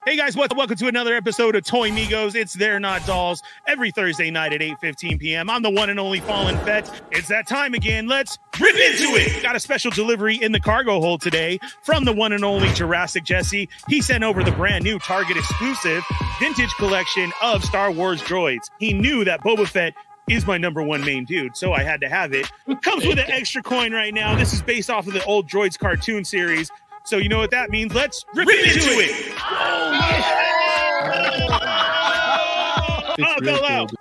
Hey guys, welcome to another episode of Toy Migos. It's They're Not Dolls, every Thursday night at 8:15 p.m. I'm the one and only Fallen Fett. It's that time again. Let's rip into it. Got a special delivery in the cargo hold today from the one and only Jurassic Jesse. He sent over the brand new Target exclusive vintage collection of Star Wars droids. He knew that Boba Fett is my number one main dude, so I had to have it. Comes with an extra coin right now. This is based off of the old Droids cartoon series. So you know what that means. Let's rip into it. Oh, go loud.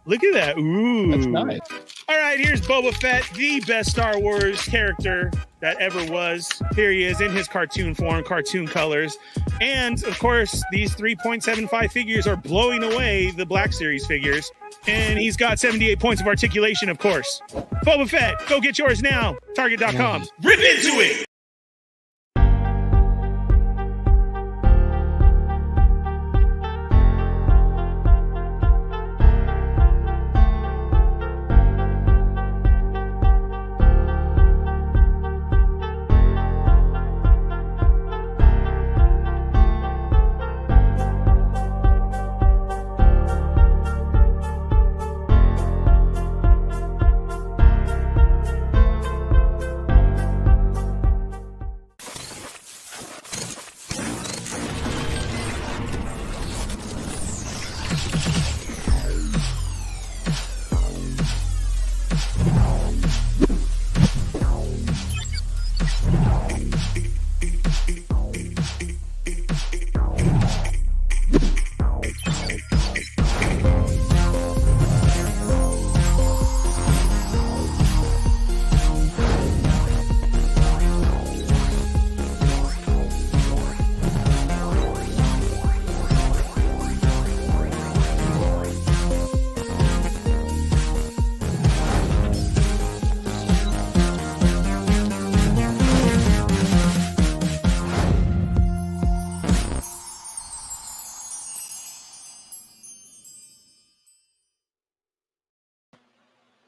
Look at that. Ooh. That's nice. All right, here's Boba Fett, the best Star Wars character that ever was. Here he is in his cartoon form, cartoon colors. And, of course, these 3.75 figures are blowing away the Black Series figures. And he's got 78 points of articulation, of course. Boba Fett, go get yours now. Target.com. Rip into it!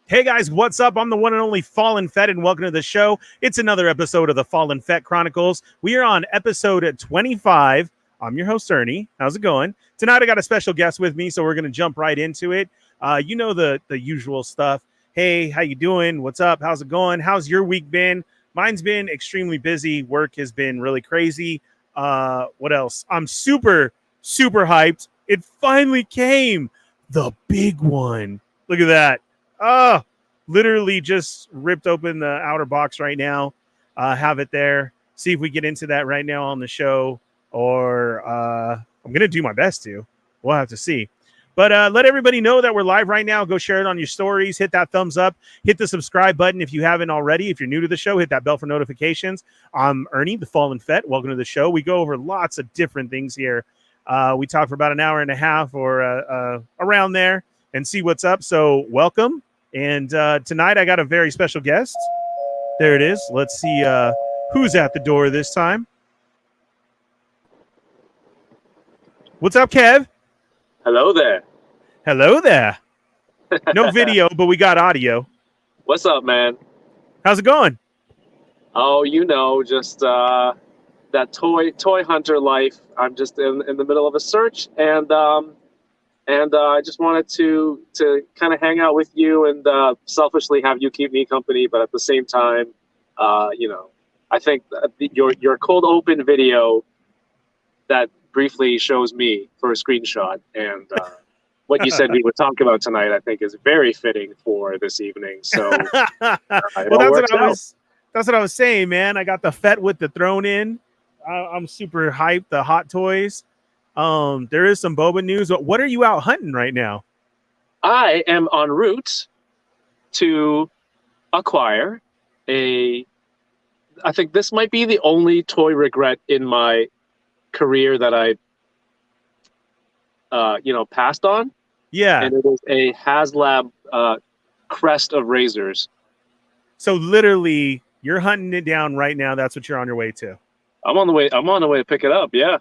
Hey guys, what's up? I'm the one and only Fallen Fett, and welcome to the show. It's another episode of the Fallen Fett Chronicles. We are on episode 25. I'm your host, Ernie. How's it going? Tonight I got a special guest with me, so we're going to jump right into it. You know the usual stuff. Hey, how you doing? What's up? How's it going? How's your week been? Mine's been extremely busy. Work has been really crazy. What else? I'm super hyped. It finally came. The big one. Look at that. Oh, literally just ripped open the outer box right now. Have it there. See if we get into that right now on the show, or I'm going to do my best to. We'll have to see. But let everybody know that we're live right now. Go share it on your stories. Hit that thumbs up. Hit the subscribe button if you haven't already. If you're new to the show, hit that bell for notifications. I'm Ernie, the Fallen Fett. Welcome to the show. We go over lots of different things here. We talk for about an hour and a half or around there and see what's up. So welcome. And tonight I got a very special guest. There it is. Let's see who's at the door this time. What's up, Kev? Hello there. Hello there. No video, but we got audio. What's up, man? How's it going? Oh, you know, just that toy hunter life. I'm just in the middle of a search, and I just wanted to kind of hang out with you and selfishly have you keep me company, but at the same time, you know, I think your cold open video that briefly shows me for a screenshot, and what you said we would talk about tonight, I think, is very fitting for this evening. So, well, that's what I was saying, man. I got the Fett with the throne in. I'm super hyped. The hot toys. There is some Boba news, but what are you out hunting right now? I am en route to acquire I think this might be the only toy regret in my career that I, passed on. Yeah. And it is a HasLab crest of razors. So literally you're hunting it down right now. That's what you're on your way to. I'm on the way to pick it up. Yeah.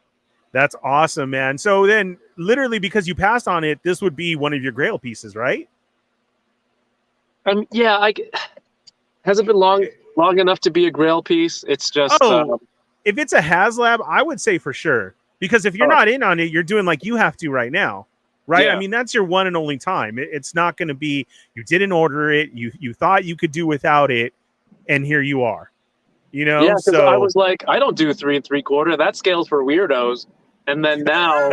That's awesome, man. So then literally because you passed on it, this would be one of your grail pieces, right? Yeah, hasn't been long enough to be a grail piece. It's just if it's a HasLab, I would say for sure. Because if you're not in on it, you're doing like you have to right now. Right? Yeah. I mean, that's your one and only time. It's not going to be, you didn't order it, you thought you could do without it, and here you are. You know? Yeah, because so I was like, I don't do 3 3/4. That scales for weirdos. And then now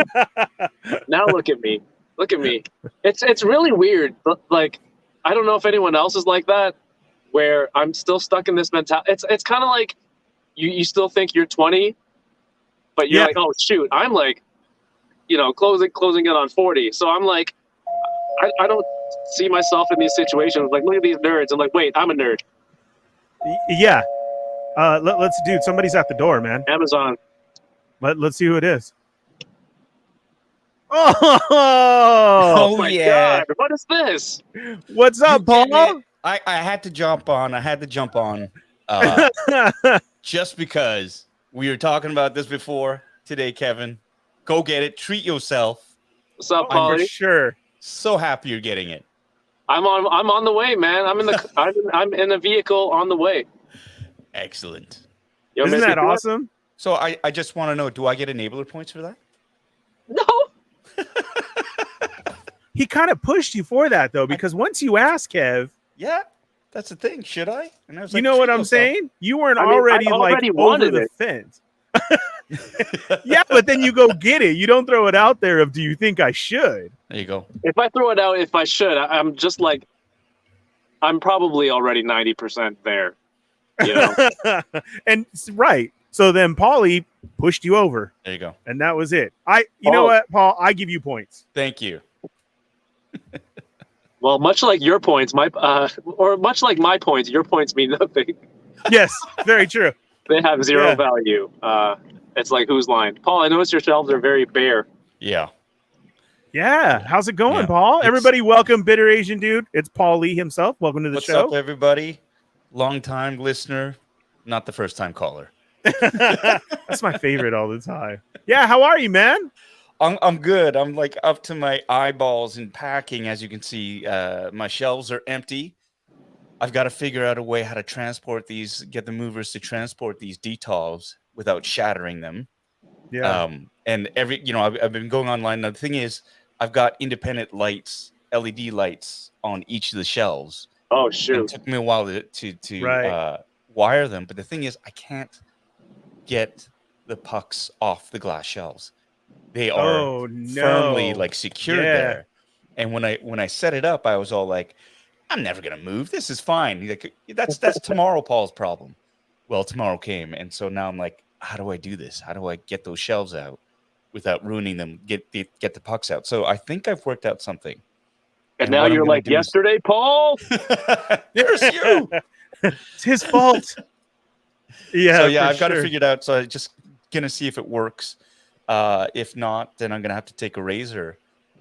look at me. Look at me. It's really weird. But like, I don't know if anyone else is like that, where I'm still stuck in this mentality. It's kind of like you still think you're 20, but you're like, oh shoot, I'm like, closing in on 40. So I'm like, I don't see myself in these situations. Like, look at these nerds. I'm like, wait, I'm a nerd. Yeah. Let's dude, somebody's at the door, man. Amazon. Let's see who it is. Oh my God. What is this? What's up, Paul? I had to jump on. Just because we were talking about this before today, Kevin. Go get it. Treat yourself. What's up, Paulie? For sure. So happy you're getting it. I'm on the way, man. I'm in a vehicle on the way. Excellent. Yo, Isn't that awesome? So I just want to know, do I get enabler points for that? No. He kind of pushed you for that though, because once you asked Kev, yeah, that's the thing. Should I? And I was like, you know what I'm saying? You weren't already like over the fence. Yeah, but then you go get it. You don't throw it out there of, do you think I should? There you go. If I throw it out, if I should, I'm just like, I'm probably already 90% there. You know? And right. So then Paulie pushed you over. There you go. And that was it. You know what, Paul? I give you points. Thank you. Well, much like your points, or much like my points, your points mean nothing. Yes, very true. They have zero value. It's like, whose line? Paul, I notice your shelves are very bare. Yeah. Yeah. How's it going, Paul? Everybody, welcome Bitter Asian Dude. It's Paul Lee himself. Welcome to the show. What's up, everybody? Long-time listener, not the first-time caller. That's my favorite all the time. Yeah, how are you, man? I'm good. I'm like up to my eyeballs in packing. As you can see, my shelves are empty. I've got to figure out a way how to transport these, get the movers to transport these detolves without shattering them. Yeah. And I've been going online. Now, the thing is, I've got independent lights, LED lights on each of the shelves. Oh, shoot. And it took me a while to wire them. But the thing is, I can't get the pucks off the glass shelves. They are firmly like secured there. And when I set it up, I was all like, I'm never gonna move. This is fine. He's like, that's tomorrow Paul's problem. Well, tomorrow came, and so now I'm like, how do I do this? How do I get those shelves out without ruining them? Get the pucks out. So I think I've worked out something. And now you're like, yesterday, Paul. There's you. It's his fault. Yeah. So yeah, I've got to figure it out. So I'm just gonna see if it works. If not, then I'm gonna have to take a razor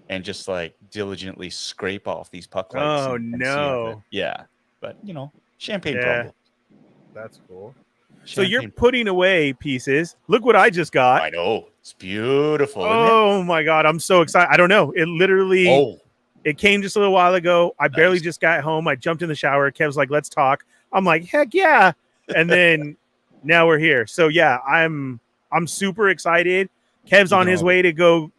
and just like diligently scrape off these puck lights. Oh no! Yeah, but champagne problem. That's cool. So you're putting away pieces. Look what I just got. I know, it's beautiful. Oh my god, I'm so excited. I don't know. It literally. It came just a little while ago. I barely just got home. I jumped in the shower. Kev's like, "Let's talk." I'm like, "Heck yeah!" And then now we're here. So yeah, I'm super excited. Kev's on his way to go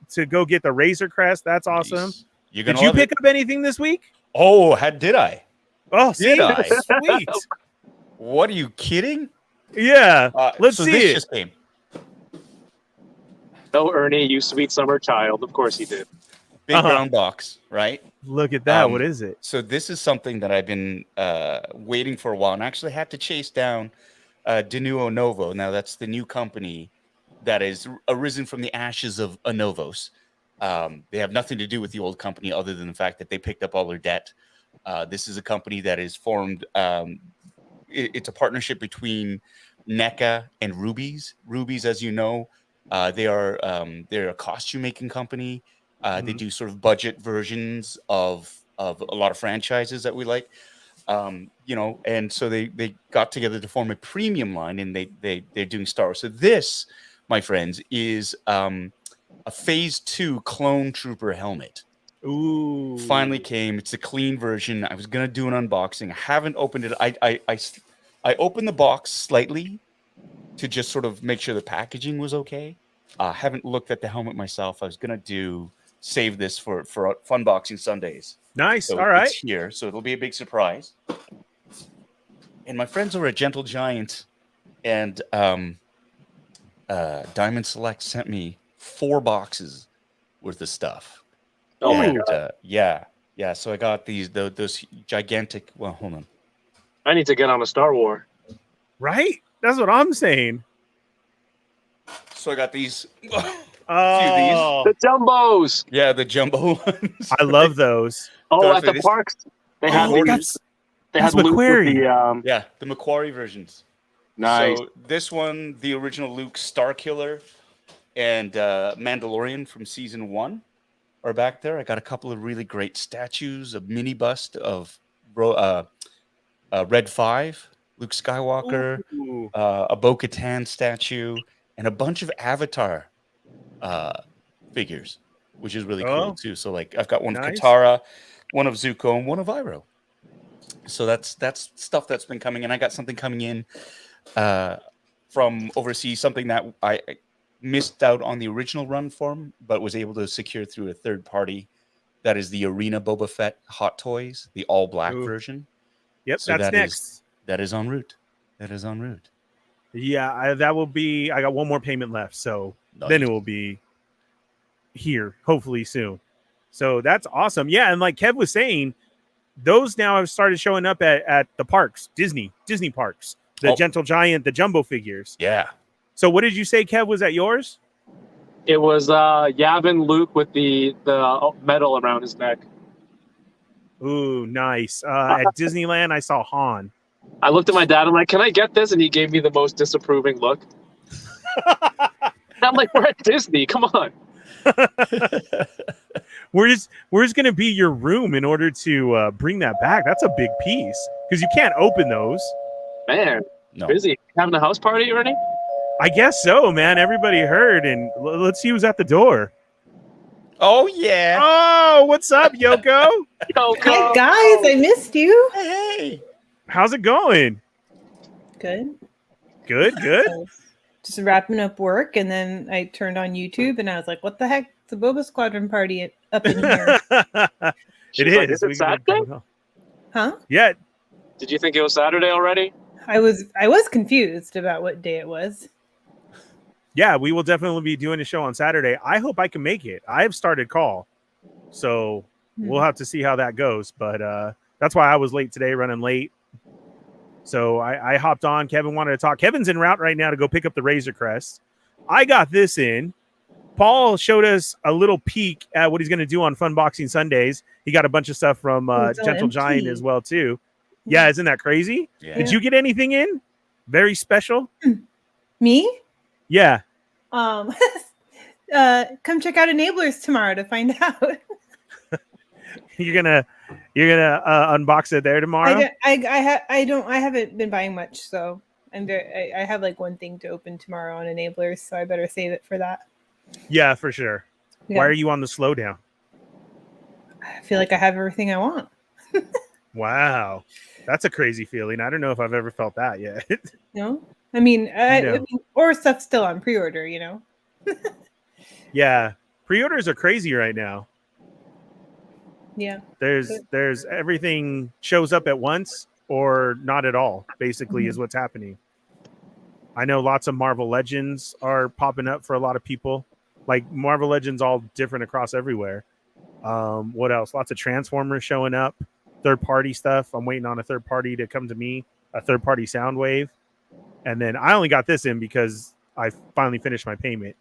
get the Razor Crest. That's awesome. Did you pick up anything this week? Oh, did I? Oh, did I? Sweet. What, are you kidding? Yeah. Let's see this it. Just came. Oh, Ernie, you sweet summer child. Of course he did. Big brown box, right? Look at that. What is it? So this is something that I've been waiting for a while, and actually had to chase down Denuo Novo. Now that's the new company that is arisen from the ashes of Anovos. They have nothing to do with the old company other than the fact that they picked up all their debt. This is a company that is formed. It's a partnership between NECA and Rubies. Rubies, as you know, they're a costume making company. They do sort of budget versions of a lot of franchises that we like. And so they got together to form a premium line, and they're doing Star Wars. So this, my friends, is a Phase 2 Clone Trooper helmet. Ooh! Finally came. It's a clean version. I was gonna do an unboxing. I haven't opened it. I opened the box slightly, to just sort of make sure the packaging was okay. Haven't looked at the helmet myself. I was gonna save this for Funboxing Sundays. Nice. So All right. it's here, so it'll be a big surprise. And my friends over at Gentle Giant and Diamond Select sent me 4 boxes worth of stuff. Oh my And, God. yeah. So I got those gigantic. Well, hold on. I need to get on a Star War. Right? That's what I'm saying. So I got these. Oh, The jumbos. Yeah, the jumbo ones. I love those. Oh, Darth at the Vader's- parks, they had Oh, these. They that's had Luke with McQuarrie. the Yeah, the Macquarie versions. nice. So this one, the original Luke Starkiller and Mandalorian from season 1 are back there. I got a couple of really great statues, a mini bust of Red 5, Luke Skywalker, Ooh. a Bo-Katan statue, and a bunch of Avatar figures, which is really cool too. So like I've got one Nice. of Katara, one of Zuko, and one of Iroh. So that's stuff that's been coming in. I got something coming in from overseas, something that I missed out on the original run form, but was able to secure through a third party. That is the Arena Boba Fett Hot Toys, the all black Ooh. version. Yep, So that's that next. That is en route. That is en route. Yeah, that will be. I got one more payment left, so then it will be here, hopefully soon. So that's awesome. Yeah, and like Kev was saying, those now have started showing up at the parks, Disney parks, the Gentle Giant, the jumbo figures. Yeah. So what did you say, Kev, was at yours? It was Yavin Luke with the medal around his neck. Ooh, nice. At Disneyland, I saw Han. I looked at my dad. I'm like, "Can I get this?" And he gave me the most disapproving look. I'm like, "We're at Disney. Come on." Where's going to be your room in order to bring that back? That's a big piece because you can't open those. Man, No. busy having a house party already. I guess so, man. Everybody heard, and let's see who's at the door. Oh yeah. Oh, what's up, Yoko? Hi guys, I missed you. Hey. How's it going? Good. Good. Just wrapping up work, and then I turned on YouTube, and I was like, "What the heck? It's a Boba Squadron party up in here, She's like, "Is it Saturday?" huh?" Yeah. Did you think it was Saturday already? I was confused about what day it was. Yeah, we will definitely be doing a show on Saturday. I hope I can make it. I have started call, so we'll have to see how that goes. But that's why I was late today, running late. So I hopped on. Kevin wanted to talk. Kevin's en route right now to go pick up the Razor Crest. I got this in. Paul showed us a little peek at what he's going to do on Funboxing Sundays. He got a bunch of stuff from Gentle Giant as well, too. Yeah, isn't that crazy? Yeah. Did you get anything in? Very special? Me? Yeah. Come check out Enablers tomorrow to find out. You're gonna unbox it there tomorrow? I haven't been buying much, so I have like one thing to open tomorrow on Enablers, so I better save it for that. Yeah, for sure. Yeah. Why are you on the slowdown? I feel like I have everything I want. Wow. That's a crazy feeling. I don't know if I've ever felt that yet. No? I mean, No. or stuff's still on pre-order, Yeah. Pre-orders are crazy right now. Yeah. There's everything shows up at once or not at all, basically, is what's happening. I know lots of Marvel Legends are popping up for a lot of people. Like Marvel Legends all different across everywhere. What else? Lots of Transformers showing up. Third-party stuff. I'm waiting on a third party to come to me, a third-party Soundwave. And then I only got this in because I finally finished my payment.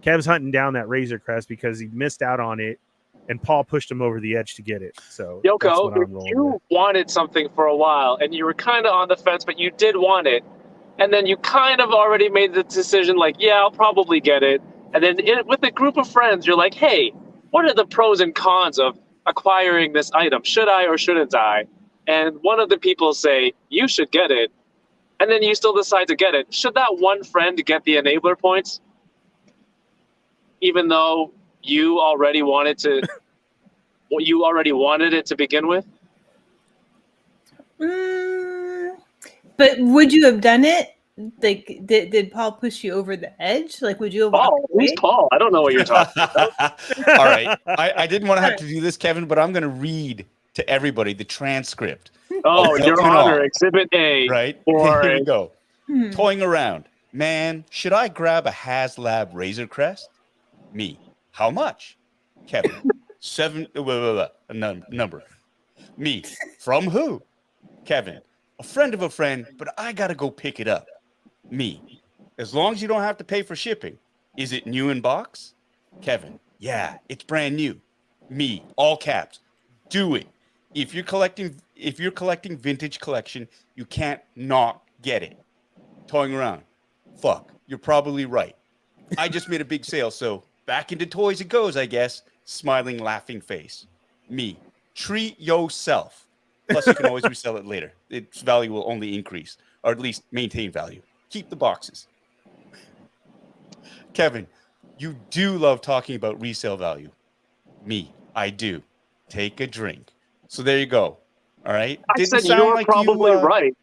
Kev's hunting down that Razor Crest because he missed out on it, and Paul pushed him over the edge to get it. So that's what I'm Yoko, rolling you with. wanted something for a while, and you were kind of on the fence, but you did want it. And then you kind of already made the decision, like, yeah, I'll probably get it. And then with a group of friends, you're like, hey, what are the pros and cons of acquiring this item? Should I or shouldn't I? And one of the people say, you should get it. And then you still decide to get it. Should that one friend get the enabler points? Even though you already wanted to, you already wanted it to begin with? But would you have done it Like, did Paul push you over the edge? Like, would you have Paul, walked who's away? Paul? I don't know what you're talking about. All right. I didn't want to have to do this, Kevin, but I'm going to read to everybody the transcript. Oh, of what Your went Honor, on, Exhibit A. right? For Here we go. Hmm. Toying around. Man, should I grab a HasLab Razor Crest? Me. How much? Kevin. 7. A number. Me. From who? Kevin. A friend of a friend, but I got to go pick it up. Me. As long as you don't have to pay for shipping. Is it new in box? Kevin. Yeah, it's brand new. Me. All caps. Do it. If you're collecting vintage collection, you can't not get it. Toying around. Fuck. You're probably right. I just made a big sale, so back into toys it goes, I guess. Smiling, laughing face. Me. Treat yourself. Plus, you can always resell it later. Its value will only increase, or at least maintain value. Keep the boxes. Kevin, you do love talking about resale value. Me, I do. Take a drink. So there you go. All right. I said you're probably right.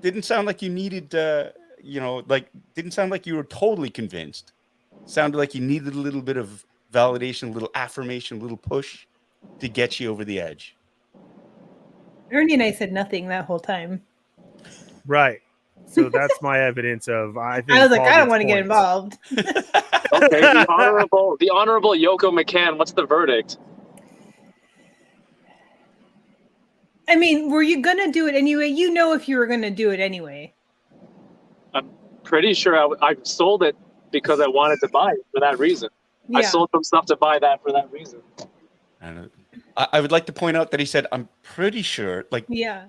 Didn't sound like you needed, didn't sound like you were totally convinced. Sounded like you needed a little bit of validation, a little affirmation, a little push to get you over the edge. Ernie and I said nothing that whole time. Right. So that's my evidence of I think I was like, Paul I don't gets want to get points. involved. Okay, the honorable Yoko McCann. What's the verdict? I mean, were you gonna do it anyway? You know, if you were gonna do it anyway. I'm pretty sure I sold it because I wanted to buy it for that reason. Yeah. I sold some stuff to buy that for that reason. I would like to point out that he said, I'm pretty sure, like, Yeah.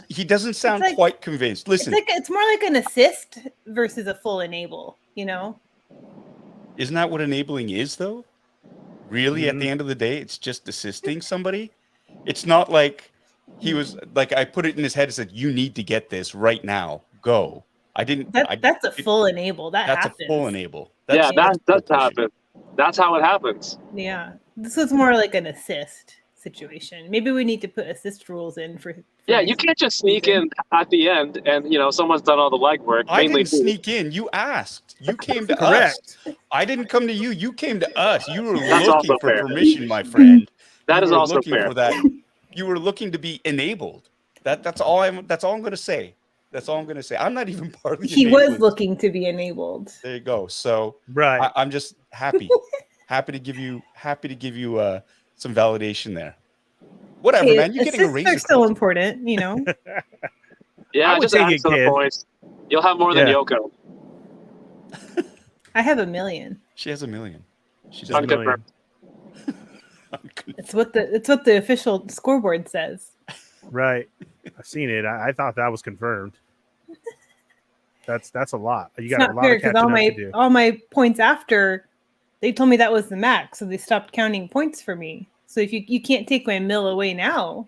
he doesn't sound like- quite convinced. Listen, It's more like an assist versus a full enable, you know? isn't that what enabling is, though? Really, at the end of the day, it's just assisting somebody. It's not like he was like, I put it in his head and said, you need to get this right now. Go. I didn't. That's a full enable. That's a full enable. Yeah, that does pushing. happen. That's how it happens. Yeah. This was more like an assist situation. Maybe we need to put assist rules in for Yeah, this you can't just sneak in at the end and, someone's done all the legwork. I mainly didn't sneak in. You asked. You came to Correct. us. I didn't come to you. You came to us. You were That's looking also for fair. permission, my friend. That You is were also looking fair. for that. You were looking to be enabled. That's all I'm going to say. That's all I'm going to say. I'm not even part of the He was enablers. looking to be enabled. There you go. So Right. I'm just happy, happy to give you some validation there. Whatever, Hey, man. You're getting a assists razor. are still important, you know. Yeah, I would just take add it, to the kid. points. You'll have more than Yeah. Yoko. I have 1 million. She has 1 million. She Just a doesn't. million. It's what the official scoreboard says. Right. I've seen it. I thought that was confirmed. That's a lot. You It's got a not lot fair of because catching up to do. all my points after, they told me that was the max, so they stopped counting points for me. So if you can't take my mill away now,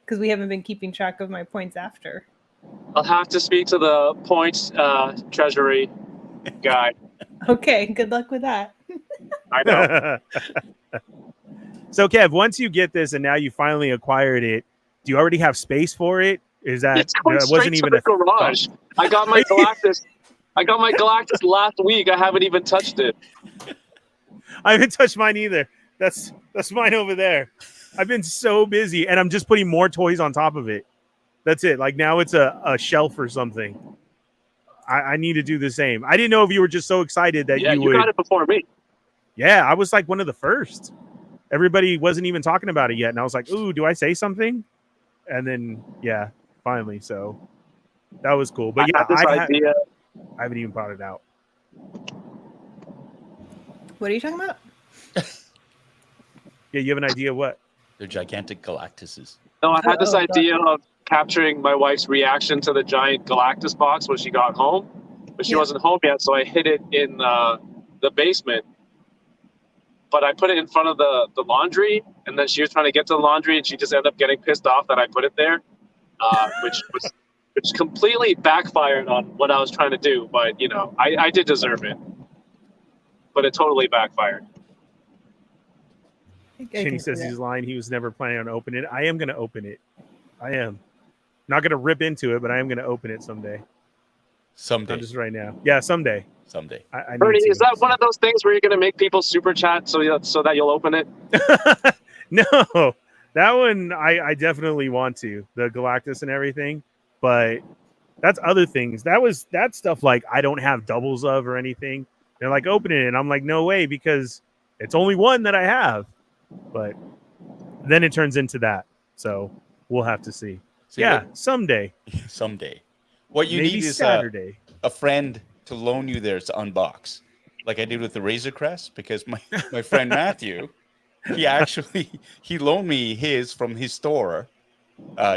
because we haven't been keeping track of my points after. I'll have to speak to the points treasury guy. Okay, good luck with that. I know. So, Kev, once you get this and now you finally acquired it, do you already have space for it? Is that It's going straight wasn't to even the a garage. I got my Galactus. I got my Galactus last week. I haven't even touched it. I haven't touched mine either. That's mine over there. I've been so busy, and I'm just putting more toys on top of it. That's it. Like now it's a shelf or something. I need to do the same. I didn't know if you were just so excited that Yeah, you you would. got it before me. Yeah, I was like one of the first. Everybody wasn't even talking about it yet, and I was like, "Ooh, do I say something?" And then, yeah, finally. So that was cool. But yeah, I had this idea. I haven't even brought it out. What are you talking about? Yeah, you have an idea of what? They're gigantic Galactuses. No, I had this Oh, idea of capturing my wife's reaction to the giant Galactus box when she got home. But she Yeah. wasn't home yet, so I hid it in the basement. But I put it in front of the laundry, and then she was trying to get to the laundry, and she just ended up getting pissed off that I put it there, which completely backfired on what I was trying to do. But I did deserve it, but it totally backfired. Kenny says he's lying. He was never planning on opening it. I am going to open it. I am not going to rip into it, but I am going to open it someday. Someday. Not just right now. Yeah, someday. Someday. I need Ernie, to. is that one of those things where you're going to make people super chat so that you'll open it? No, that one I definitely want to, the Galactus and everything, but that's other things. That's stuff like I don't have doubles of or anything. They're like, open it, and I'm like, no way, because it's only one that I have. But then it turns into that, so we'll have to see. See, yeah, someday. Someday. What you Maybe need is Saturday. a friend to loan you theirs to unbox, like I did with the Razor Crest, because my friend Matthew, he loaned me his from his store,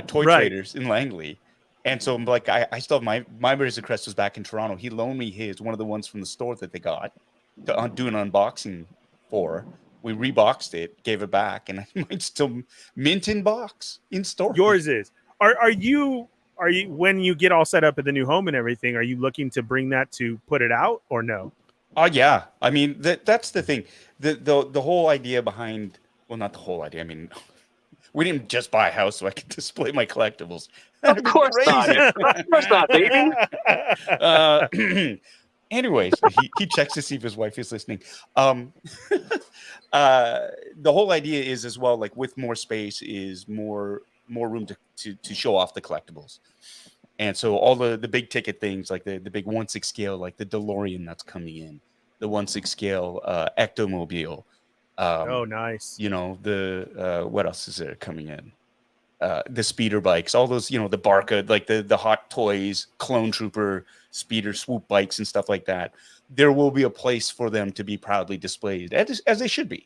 Toy Traders in Langley. And so I'm like, I still have my Razor Crest was back in Toronto. He loaned me his, one of the ones from the store that they got to do an unboxing for. We reboxed it, gave it back, and I might still mint in box in store. Yours is. Are you when you get all set up at the new home and everything, are you looking to bring that to put it out or no? Oh yeah. I mean, that's the thing. The whole idea behind, well, not the whole idea. I mean, we didn't just buy a house so I could display my collectibles. Of course not. Of course not, baby. Anyways, he checks to see if his wife is listening. The whole idea is as well, like with more space is more room to show off the collectibles. And so all the big ticket things, like the big 1/6 scale, like the DeLorean that's coming in, the 1/6 scale Ectomobile. Oh, nice. You know, the what else is there coming in? The speeder bikes, all those, you know, the Barca, like the Hot Toys, Clone Trooper, speeder swoop bikes and stuff like that. There will be a place for them to be proudly displayed, as they should be,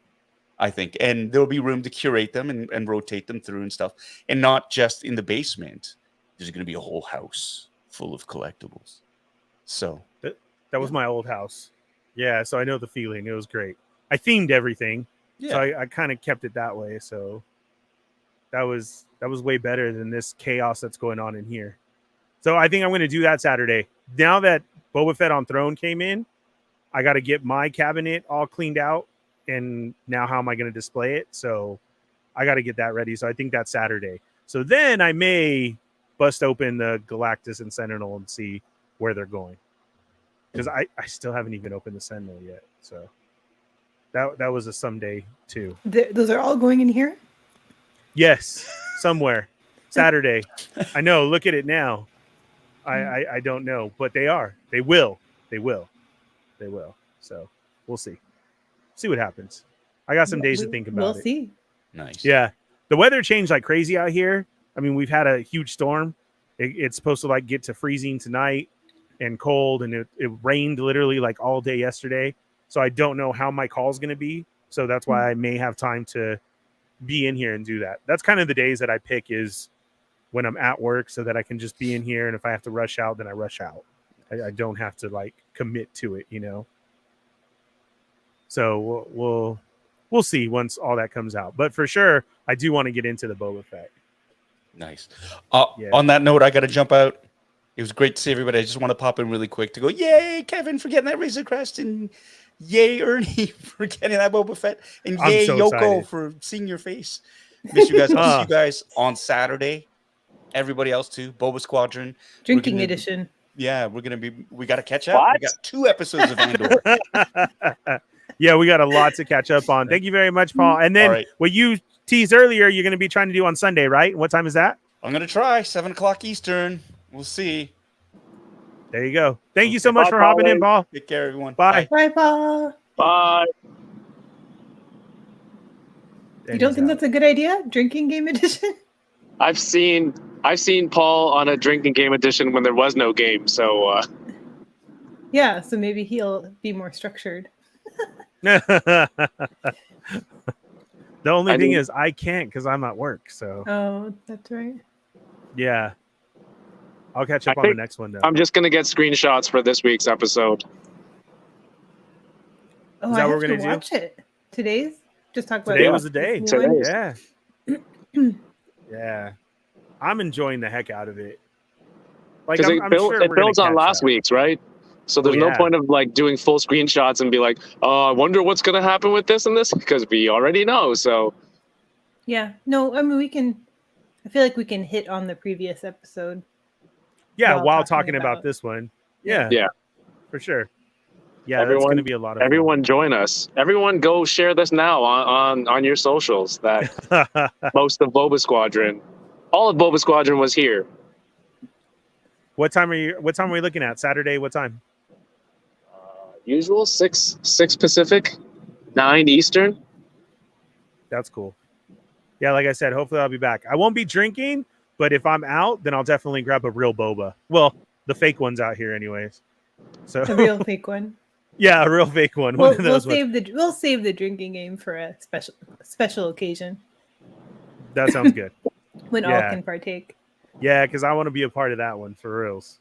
I think. And there'll be room to curate them and rotate them through and stuff. And not just in the basement. There's going to be a whole house full of collectibles. So that was my old house. Yeah, so I know the feeling. It was great. I themed everything. Yeah. So I kind of kept it that way. So that was way better than this chaos that's going on in here. So I think I'm going to do that Saturday. Now that Boba Fett on Throne came in, I got to get my cabinet all cleaned out. And now how am I going to display it? So I got to get that ready. So I think that's Saturday. So then I may bust open the Galactus and Sentinel and see where they're going. Because I still haven't even opened the Sentinel yet. So that was a someday too. Those are all going in here? Yes, somewhere. Saturday. I know. Look at it now. I don't know, but they are. They will. So we'll see. See what happens. I got some days to think about it. We'll see. Nice. Yeah. The weather changed like crazy out here. I mean, we've had a huge storm. It's supposed to like get to freezing tonight and cold, and it rained literally like all day yesterday. So I don't know how my call is going to be. So that's why I may have time to be in here and do that. That's kind of the days that I pick is when I'm at work so that I can just be in here. And if I have to rush out, then I rush out. I don't have to like commit to it, you know? So we'll see once all that comes out. But for sure, I do want to get into the Boba Fett. Nice. On that note, I got to jump out. It was great to see everybody. I just want to pop in really quick to go, yay, Kevin, for getting that Razor Crest, and yay, Ernie, for getting that Boba Fett, and yay, so Yoko, excited. for seeing your face. Miss you guys. I'll see you guys on Saturday. Everybody else, too. Boba Squadron. Drinking edition. Yeah, we got to catch up. What? We got 2 episodes of Andor. Yeah, we got a lot to catch up on. Thank you very much, Paul. And then what you teased earlier, you're going to be trying to do on Sunday, right? What time is that? I'm going to try 7 o'clock Eastern. We'll see. There you go. Thank you so much for hopping in, Paul. Take care, everyone. Bye. Bye, Paul. Bye. You don't think that's a good idea? Drinking game edition? I've seen Paul on a drinking game edition when there was no game. So yeah, so maybe he'll be more structured. The only thing is I can't because I'm at work. So oh, that's right. Yeah. I'll catch up on the next one, though. I'm just going to get screenshots for this week's episode. Oh, Is that I what have we're to gonna watch it. Today's? Just talk about Today it. was the day. Today's. Yeah. Yeah. I'm enjoying the heck out of it. Like Because I'm sure it builds on last week's, right? So there's no point of like doing full screenshots and be like, oh, I wonder what's going to happen with this and this, because we already know. So yeah, no, I mean, I feel like we can hit on the previous episode. Yeah, while talking about this one. Yeah. Yeah. For sure. Yeah, that's going to be a lot of everyone join us. Everyone go share this now on your socials that fun. most of Boba Squadron, all of Boba Squadron was here. What time are we looking at? Saturday, what time? Usual 6 Pacific, 9 Eastern. That's cool. Yeah, like I said, hopefully I'll be back. I won't be drinking, but if I'm out, then I'll definitely grab a real boba. Well, the fake one's out here anyways. So A real fake one. yeah, a real fake one. We'll, One of those ones. we'll save the drinking game for a special occasion That sounds good. when all Yeah. can partake. Yeah, because I want to be a part of that one for reals.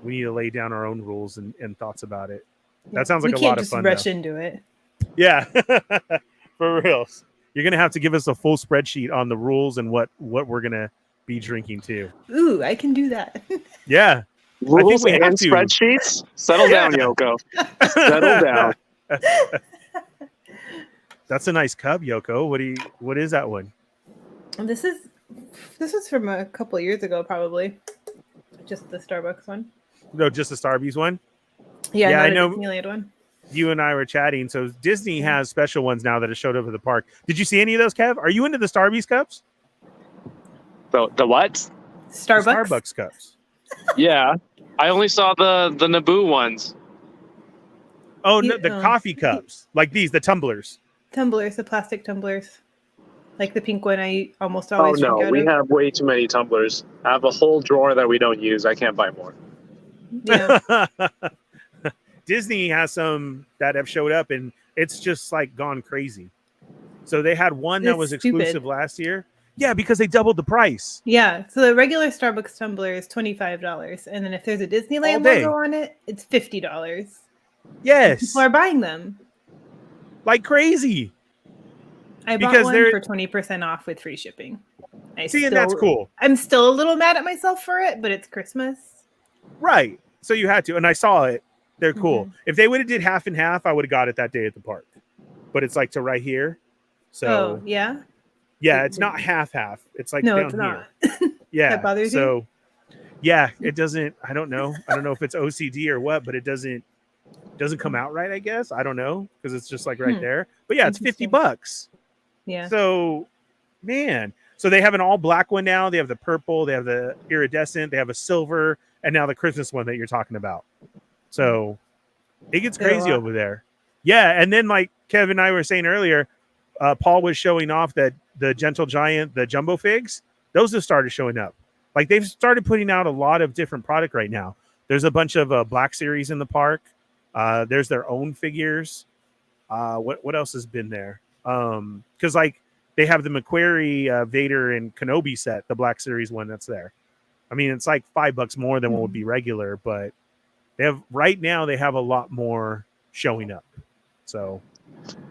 We need to lay down our own rules and thoughts about it. That sounds like a lot of fun. We can't just rush into it. Yeah, for reals. You're gonna have to give us a full spreadsheet on the rules and what we're gonna be drinking too. Ooh, I can do that. Yeah. Rules we have and to. spreadsheets. Settle down, Yoko. Settle down. That's a nice cup, Yoko. What is that one? This is from a couple of years ago, probably. Just the Starbucks one. No, just the Starbucks one. Yeah, Yeah, not I a know. Disneyland one. You and I were chatting. So Disney has special ones now that have showed up at the park. Did you see any of those, Kev? Are you into the Starbucks cups? The what? Starbucks cups. Yeah, I only saw the Naboo ones. Oh, no, the coffee cups, like these, the tumblers. Tumblers, the plastic tumblers, like the pink one. I almost always Oh no, drink out we of. have way too many tumblers. I have a whole drawer that we don't use. I can't buy more. Yeah. Disney has some that have showed up, and it's just like gone crazy. So they had one that It's was stupid. exclusive last year. Yeah, because they doubled the price. Yeah, so the regular Starbucks tumbler is $25, and then if there's a All Disneyland day. logo on it, it's $50. Yes, People are buying them. like crazy. I bought Because one they're- for 20% off with free shipping. See, and that's cool. I'm still a little mad at myself for it, but it's Christmas. Right. So you had to, and I saw it. They're cool. Mhm. If they would have did half and half, I would have got it that day at the park. But it's like to right here. So Oh, yeah? yeah, it's not half. It's like No, down it's here. not. Yeah. That bothers you? So yeah, it doesn't. I don't know. I don't know if it's OCD or what, but it doesn't come out right. I guess I don't know because it's just like right there. But yeah, it's Interesting. $50. Yeah. So man, so they have an all black one now. They have the purple. They have the iridescent. They have a silver, and now the Christmas one that you're talking about. So it gets They're a crazy lot. over there. Yeah, and then like Kevin and I were saying earlier, Paul was showing off that the Gentle Giant, the jumbo figs, those have started showing up. Like they've started putting out a lot of different product right now. There's a bunch of Black Series in the park. There's their own figures. What else has been there? Because like they have the McQuarrie Vader and Kenobi set, the Black Series one that's there. I mean, it's like $5 more than what would be regular, but they have right now. They have a lot more showing up. So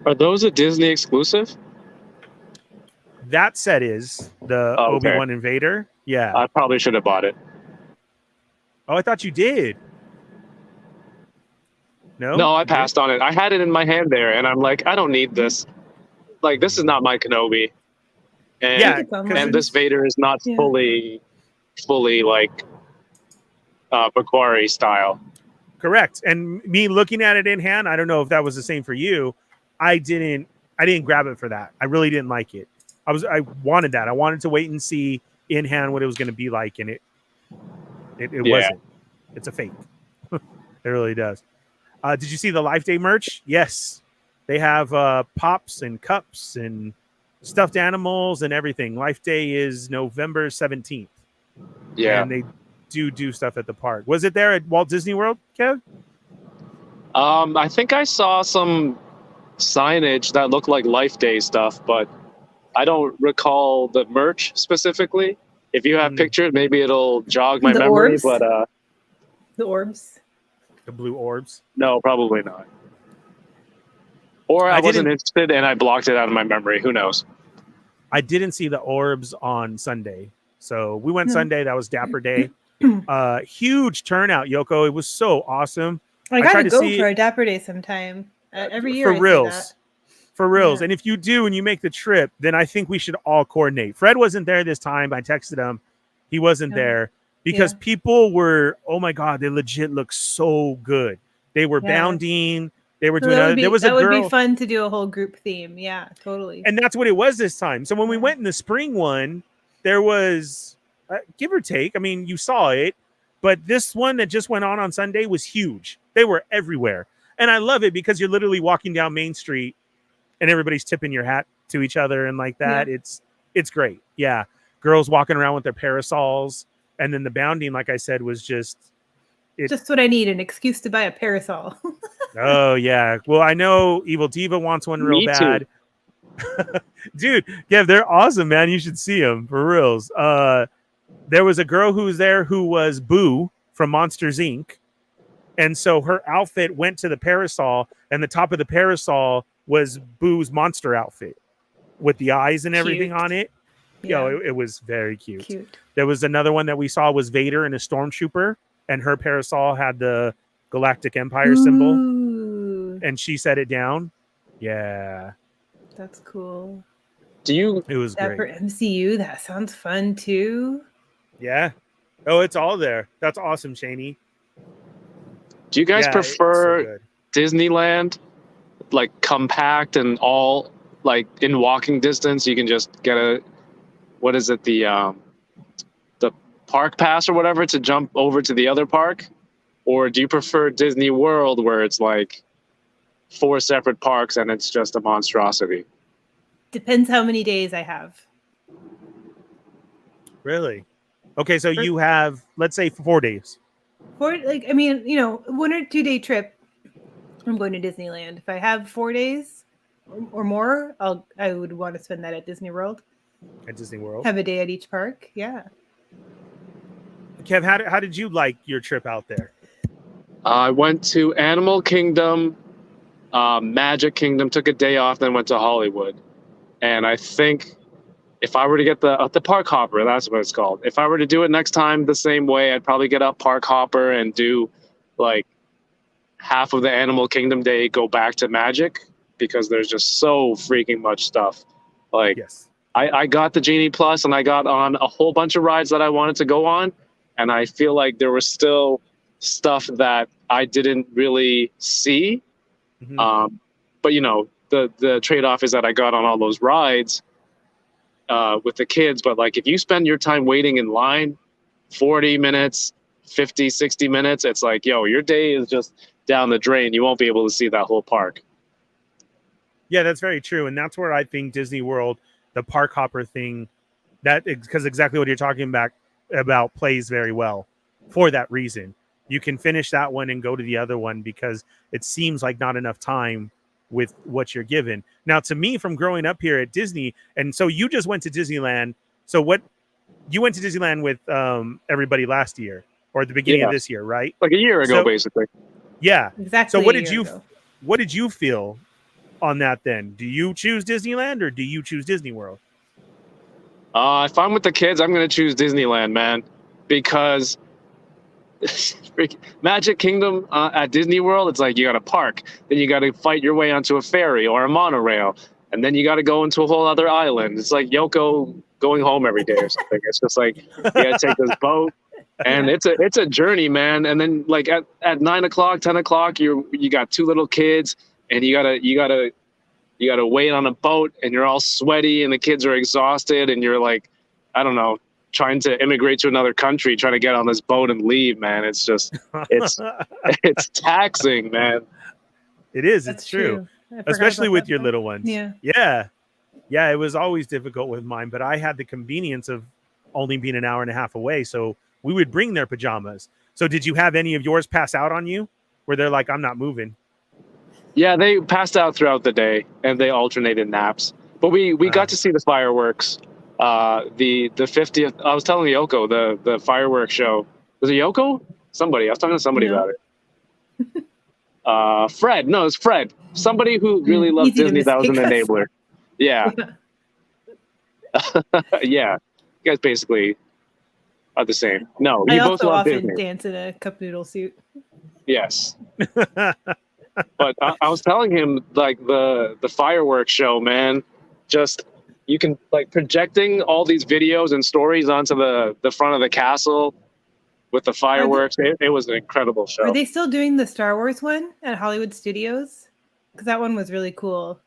Are those a Disney exclusive? that set is the Oh, okay. Obi-Wan and Vader. Yeah. I probably should have bought it. Oh, I thought you did. No, No, I passed on it. I had it in my hand there, and I'm like, I don't need this. Like, this is not my Kenobi. And, Yeah, It's on and this Vader is not Yeah. fully like Macquarie style. Correct. And me looking at it in hand, I don't know if that was the same for you. I didn't grab it for that. I really didn't like it. I wanted that. I wanted to wait and see in hand what it was going to be like, and it Yeah. wasn't. It's a fake. It really does. Did you see the Life Day merch? Yes. They have pops and cups and stuffed animals and everything. Life Day is November 17th. Yeah. And they do stuff at the park. Was it there at Walt Disney World, Kev? I think I saw some signage that looked like Life Day stuff, but I don't recall the merch specifically. If you have pictures, maybe it'll jog my The memory, orbs? but The orbs. The blue orbs. no, probably not. Or I wasn't didn't- interested and I blocked it out of my memory. Who knows? I didn't see the orbs on Sunday. So we went No. Sunday. That was Dapper Day. Huge turnout, Yoko. It was so awesome. I tried gotta to go see- for a Dapper Day sometime. Every year. For reals. For reals. Yeah. And if you do and you make the trip, then I think we should all coordinate. Fred wasn't there this time. I texted him. He wasn't No. there. because Yeah. people were, oh my God, they legit look so good. They were Yeah. bounding. They were So doing that other. would be There was a that would be girl, fun to do a whole group theme. Yeah, totally. and that's what it was this time. So when we Yeah. went in the spring one, there was give or take. I mean, you saw it, but this one that just went on Sunday was huge. They were everywhere, and I love it because you're literally walking down Main Street, and everybody's tipping your hat to each other and like that. Yeah. It's great. Yeah, girls walking around with their parasols, and then the bounding, like I said, was just. Just what I need, an excuse to buy a parasol. Oh yeah. Well, I know Evil Diva wants one real Me too. bad. Dude, yeah, they're awesome, man. You should see them for reals. There was a girl who was there who was Boo from Monsters Inc. And so her outfit went to the parasol, and the top of the parasol was Boo's monster outfit with the eyes and everything Cute. on it. Yeah, Yo, it was very cute. cute. There was another one that we saw was Vader and a stormtrooper, and her parasol had the Galactic Empire symbol, Ooh, and she set it down. Yeah, that's cool. Do you it was That for great. MCU, that sounds fun too. Yeah. Oh, it's all there. That's awesome, Shaney. do you guys Yeah, it's so prefer good. Disneyland, like compact and all like in walking distance? You can just get a what is it, the park pass or whatever to jump over to the other park, or do you prefer Disney World where it's like 4 separate parks and it's just a monstrosity? Depends how many days I have. Really? Okay, so you have, let's say, 4 days. For like, I mean, 1 or 2 day trip, I'm going to Disneyland. If I have 4 days or more, I would want to spend that at Disney World. At Disney World. Have a day at each park. Yeah. Kev, how did you like your trip out there? I went to Animal Kingdom, Magic Kingdom, took a day off, then went to Hollywood. And I think if I were to get the Park Hopper, that's what it's called. If I were to do it next time the same way, I'd probably get up Park Hopper and do like half of the Animal Kingdom day, go back to Magic, because there's just so freaking much stuff. Like, Yes. I got the Genie Plus and I got on a whole bunch of rides that I wanted to go on. And I feel like there was still stuff that I didn't really see. Mhm. But the trade-off is that I got on all those rides with the kids. But like, if you spend your time waiting in line 40 minutes, 50, 60 minutes, it's like, yo, your day is just down the drain. You won't be able to see that whole park. Yeah, that's very true. And that's where I think Disney World, the Park Hopper thing, that because exactly what you're talking about plays very well for that reason. You can finish that one and go to the other one because it seems like not enough time with what you're given. Now, to me, from growing up here at Disney, and so you just went to Disneyland. So what you went to Disneyland with everybody last year or at the beginning of this year, right? Like a year ago, So- basically. Yeah. Exactly. So what a did year you ago. what did you feel on that then? Do you choose Disneyland or do you choose Disney World? If I'm with the kids, I'm going to choose Disneyland, man, because Magic Kingdom at Disney World, it's like you got to park, then you got to fight your way onto a ferry or a monorail, and then you got to go into a whole other island. It's like Yoko going home every day or something. It's just like you got to take this boat, and it's a journey, man. And then like at 9 o'clock, 10 o'clock, you got 2 little kids, and you gotta wait on a boat, and you're all sweaty, and the kids are exhausted, and you're like, I don't know, trying to immigrate to another country, trying to get on this boat and leave, man. It's just, it's taxing, man. It is. That's It's true. I forgot Especially about with that your part. little ones. Yeah. Yeah, it was always difficult with mine, but I had the convenience of only being an hour and a half away, so we would bring their pajamas. So did you have any of yours pass out on you where they're like, I'm not moving? Yeah, they passed out throughout the day, and they alternated naps. But we got to see the fireworks. The 50th. I was telling Yoko the fireworks show. Was it Yoko? Somebody. I was talking to somebody No. about it. Fred. No, it's Fred. Somebody who really loves Easy to Disney. That was an mistake us. enabler. Yeah. Yeah. You guys basically are the same. No, I you both also love often Disney. dance in a cup noodle suit. Yes. But I was telling him, like, the fireworks show, man, just you can like projecting all these videos and stories onto the front of the castle, with the fireworks. It was an incredible show. Are they still doing the Star Wars one at Hollywood Studios? Because that one was really cool.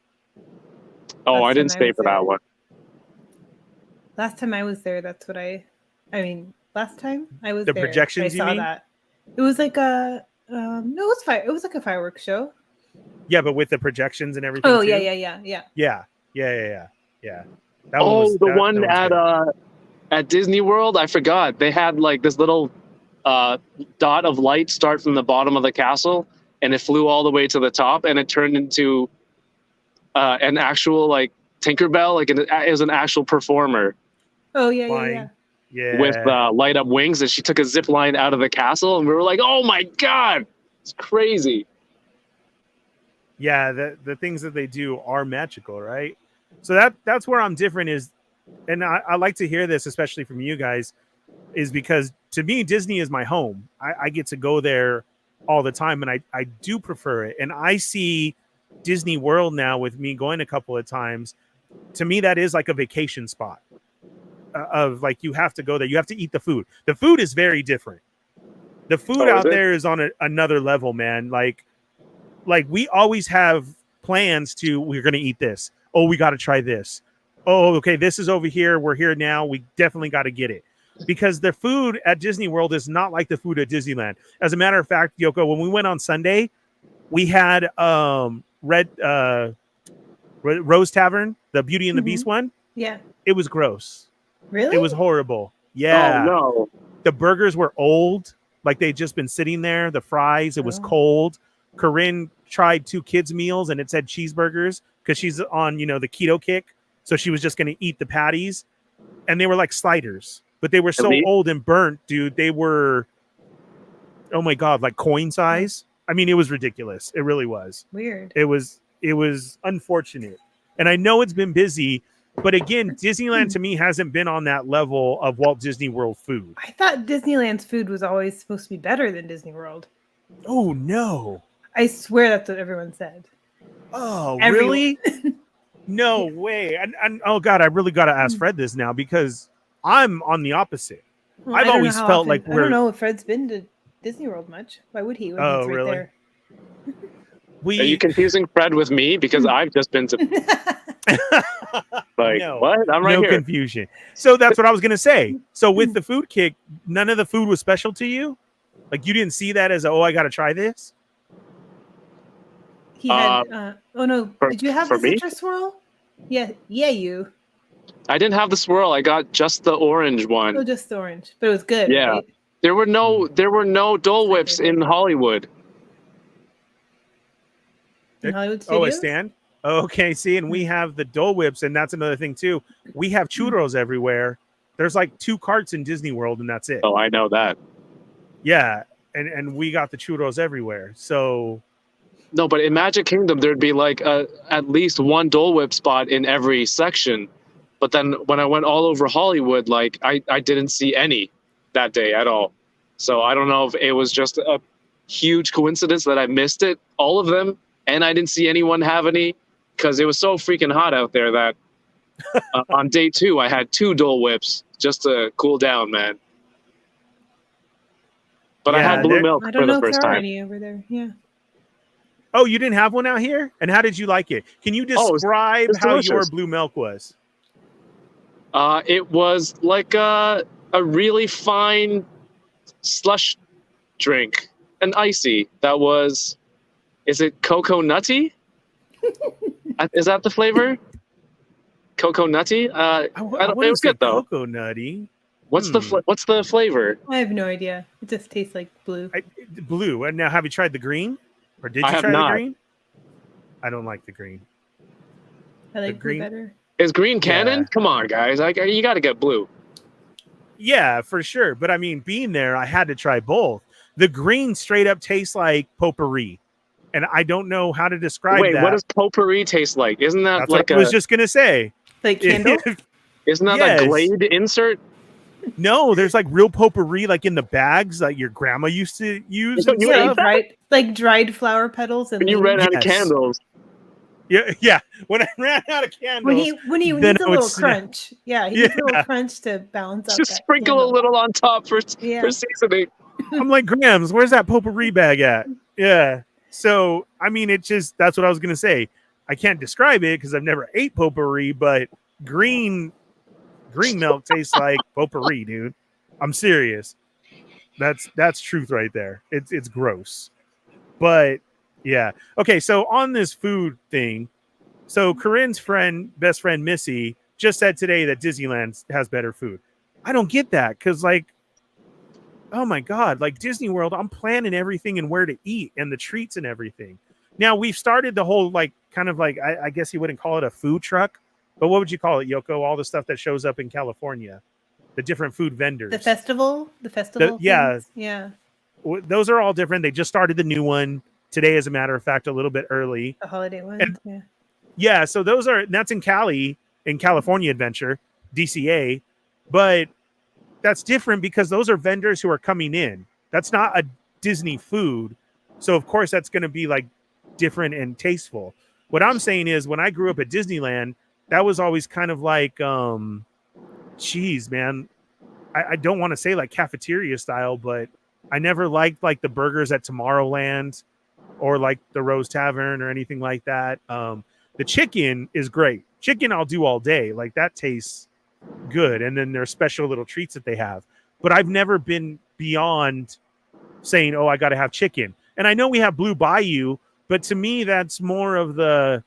Oh, Last I didn't time I stay was for there. that one. Last time I was there, that's what last time I was The there, projections, I you saw mean? that. It was like a no, it was like a fireworks show. Yeah, but with the projections and everything. Oh too? yeah. Yeah. That Oh, was, the that one one's good. at Disney World, I forgot. They had like this little dot of light start from the bottom of the castle, and it flew all the way to the top, and it turned into an actual like Tinkerbell, like it was an actual performer Oh yeah. Flying. Yeah. with light up wings, and she took a zip line out of the castle, and we were like, "Oh my god, it's crazy!" Yeah, the things that they do are magical, right? So that's where I'm different is, and I like to hear this, especially from you guys, is because to me, Disney is my home. I get to go there all the time, and I do prefer it. And I see Disney World now with me going a couple of times. To me, that is like a vacation spot of like, you have to go there. You have to eat the food. The food is very different. The food out there is on another level, man. Like we always have plans to, we're going to eat this. Oh, we got to try this. Oh, okay. This is over here. We're here now. We definitely got to get it because the food at Disney World is not like the food at Disneyland. As a matter of fact, Yoko, when we went on Sunday, we had Rose Tavern, the Beauty and the Beast one. Yeah. It was gross. Really? It was horrible. Yeah. Oh no. The burgers were old. Like they'd just been sitting there. The fries, it was cold. Corinne tried 2 kids meals and it said cheeseburgers because she's on, the keto kick. So she was just going to eat the patties and they were like sliders, but they were so old and burnt, dude. They were, oh my God, like coin size. I mean, it was ridiculous. It really was. Weird. It was unfortunate. And I know it's been busy, but again, Disneyland to me hasn't been on that level of Walt Disney World food. I thought Disneyland's food was always supposed to be better than Disney World. Oh no. I swear that's what everyone said. Oh, Everyone. really? No way. And oh God, I really got to ask Fred this now because I'm on the opposite. Well, I've always felt like I don't know if Fred's been to Disney World much. Why would he when he's right there? Are you confusing Fred with me? Because I've just been to like No. what? I'm right no here. confusion. So that's what I was gonna say. So with the food kick, none of the food was special to you? Like you didn't see that as I gotta try this? He had oh no, did you have the me? citrus swirl? Yeah, you. I didn't have the swirl. I got just the orange one. Oh, just the orange. But it was good. Yeah. Right? There were no Dole Whips in Hollywood. In Hollywood Oh, a Studios? stand? Okay, see, and we have the Dole Whips, and that's another thing too. We have churros everywhere. There's like 2 carts in Disney World, and that's it. Oh, I know that. Yeah, and we got the churros everywhere. So No, but in Magic Kingdom, there'd be like at least 1 Dole Whip spot in every section. But then when I went all over Hollywood, like I didn't see any that day at all. So I don't know if it was just a huge coincidence that I missed it, all of them, and I didn't see anyone have any because it was so freaking hot out there that on day 2 I had 2 Dole Whips just to cool down, man. But I had blue milk I for don't the know if first there are time. any over there. Yeah. oh, you didn't have one out here? And how did you like it? Can you describe it's how your delicious. blue milk was? It was like a really fine slush drink, an icy that was, is it cocoa nutty? Is that the flavor? Cocoa nutty? I don't, it was good though. Cocoa nutty. What's the flavor? I have no idea. It just tastes like blue. Blue. And now, have you tried the green? Or did you I have try not. the green? I don't like the green. I like blue green- better. Is green canon? Yeah. Come on, guys. You got to get blue. Yeah, for sure. But I mean, being there, I had to try both. The green straight up tastes like potpourri. And I don't know how to describe Wait, that. what does potpourri taste like? Isn't that That's like what I was just going to say. Like candle? Isn't that Yes. a Glade insert? No, there's like real potpourri like in the bags that your grandma used to use. And You stuff. ate that? like dried flower petals and When you leaves. ran out of Yes. candles. Yeah. When I ran out of candles, When he then needs a I would little snap. crunch. Yeah, he needs a little crunch to balance out Just that sprinkle a candle. little on top for Yeah. seasoning. I'm like, Grams, where's that potpourri bag at? Yeah. So, I mean, that's what I was going to say. I can't describe it because I've never ate potpourri, but green milk tastes like potpourri, dude. I'm serious. That's truth right there. It's gross. But yeah. Okay, so on this food thing, so Corinne's best friend Missy just said today that Disneyland has better food. I don't get that because like, oh my God, like Disney World, I'm planning everything and where to eat and the treats and everything. Now we've started the whole like kind of like I guess you wouldn't call it a food truck, but what would you call it, Yoko? All the stuff that shows up in California, the different food vendors. The festival. Yeah. things? Yeah. Those are all different. They just started the new one today, as a matter of fact, a little bit early. The holiday one. And- yeah. Yeah, so that's in California Adventure, DCA, but that's different because those are vendors who are coming in. That's not a Disney food. So of course that's going to be like different and tasteful. What I'm saying is when I grew up at Disneyland, that was always kind of like, geez, man, I don't want to say like cafeteria style, but I never liked like the burgers at Tomorrowland or like the Rose Tavern or anything like that. The chicken is great. Chicken I'll do all day. Like that tastes good. And then there's special little treats that they have. But I've never been beyond saying, oh, I got to have chicken. And I know we have Blue Bayou, but to me, that's more of the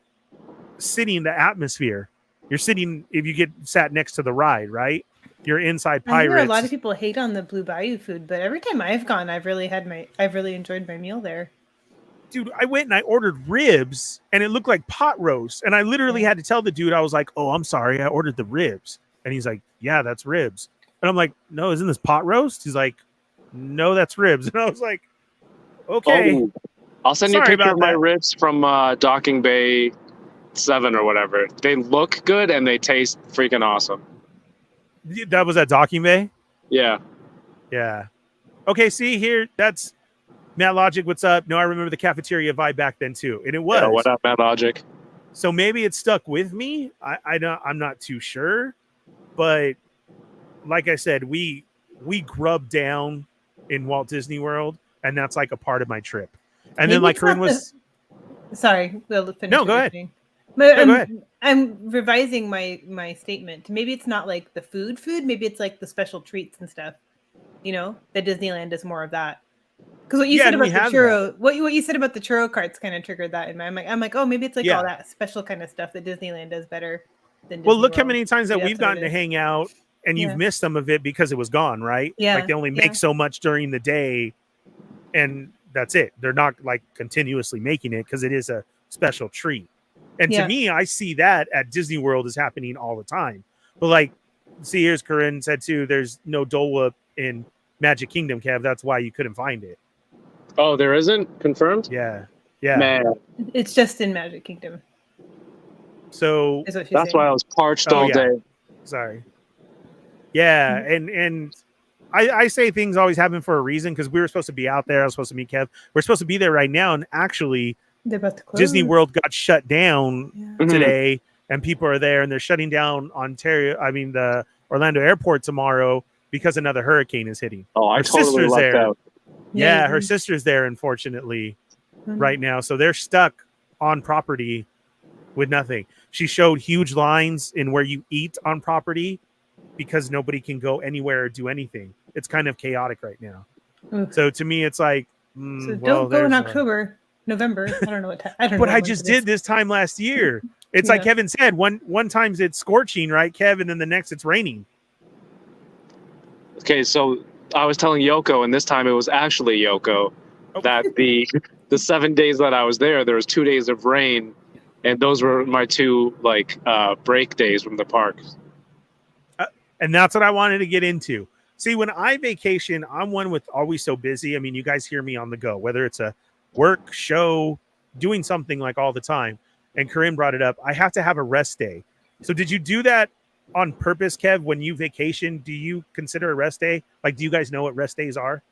sitting, the atmosphere. You're sitting, if you get sat next to the ride, right? You're inside I hear Pirates. a lot of people hate on the Blue Bayou food, but every time I've gone, I've really enjoyed my meal there. Dude, I went and I ordered ribs and it looked like pot roast. And I literally had to tell the dude, I was like, oh, I'm sorry, I ordered the ribs. And he's like, yeah, that's ribs. And I'm like, no, isn't this pot roast? He's like, no, that's ribs. And I was like, okay. Oh, I'll send you a Sorry picture about of my that. ribs from Docking Bay 7 or whatever. They look good and they taste freaking awesome. That was at Docking Bay? Yeah. Yeah. Okay, see here, that's Matt Logic, what's up? No, I remember the cafeteria vibe back then too. And it was. Yeah, what up, Mad Logic? So maybe it stuck with me. I'm not too sure. But like I said, we grubbed down in Walt Disney World, and that's like a part of my trip. And then Maybe like it's Corinne not was Sorry, we'll finish. No, go ahead. everything. But No, go ahead. I'm revising my statement. Maybe it's not like the food. Maybe it's like the special treats and stuff. You know, that Disneyland is more of that. Because what you said and we about the have churro, what you said about the churro carts kind of triggered that in my mind. I'm like, oh, maybe it's like Yeah. all that special kind of stuff that Disneyland does better than Well, Disney look how World. many times that Maybe we've that's what gotten it to is. hang out and you've Yeah. missed some of it because it was gone, right? Yeah, Like they only yeah. make so much during the day and that's it. They're not like continuously making it because it is a special treat. And Yeah. to me, I see that at Disney World is happening all the time. But like, see, here's Corinne said too, there's no Dole Whip in Magic Kingdom, Kev. That's why you couldn't find it. Oh, there isn't? Confirmed? Yeah. Yeah. Man, It's just in Magic Kingdom. So Is what she's that's saying. why I was parched Oh, all yeah. day. sorry. Yeah, and I say things always happen for a reason because we were supposed to be out there. I was supposed to meet Kev. We're supposed to be there right now, and actually, They're about to close. Disney World got shut down Yeah. Mhm. today, and people are there, and they're shutting down the Orlando Airport tomorrow because another hurricane is hitting. Oh, I Her totally sister's lucked there. out. Yeah, her Mhm. sister's there, unfortunately, Mhm. right now, so they're stuck on property with nothing. She showed huge lines in where you eat on property because nobody can go anywhere or do anything. It's kind of chaotic right now. Oof. So to me, it's like, So well, don't go in there's October, November. I don't know what time. I don't know. But I what just month it is. did this time last year. It's like Yeah. Kevin said, one times it's scorching, right, Kev, and then the next it's raining. Okay, so I was telling Yoko, and this time it was actually Yoko, Oh. that the 7 days that I was there was 2 days of rain, and those were my two break days from the park. And that's what I wanted to get into. See, when I vacation, I'm one with always so busy. I mean, you guys hear me on the go, whether it's a work, show, doing something like all the time. And Corinne brought it up. I have to have a rest day. So did you do that on purpose, Kev? When you vacation, do you consider a rest day? Like, do you guys know what rest days are?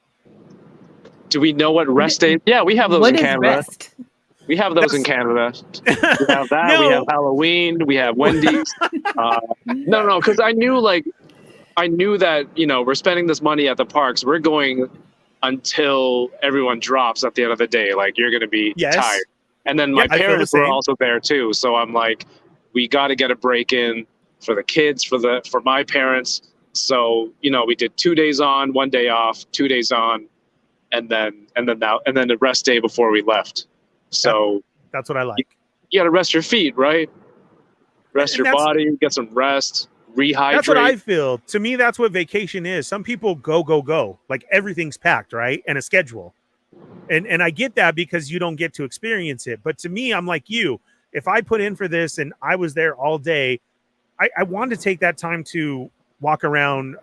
Do we know what rest day? Yeah, we have those What in is Canada. rest? We have those in Canada. We have that. No. We have Halloween. We have Wendy's. No, because I knew that, you know, we're spending this money at the parks. We're going until everyone drops at the end of the day. Like, you're going to be Yes. tired. And then my I feel the parents were same. also there too. So I'm like, we got to get a break in for the kids, for my parents. So, you know, we did 2 days on, 1 day off, 2 days on, and then the rest day before we left. So That's what I like. you got to rest your feet, right? Rest And your body, get some rest, rehydrate. That's what I feel. To me, that's what vacation is. Some people go. Like everything's packed, right? And a schedule. And I get that because you don't get to experience it. But to me, I'm like you. If I put in for this and I was there all day, I wanted to take that time to walk around,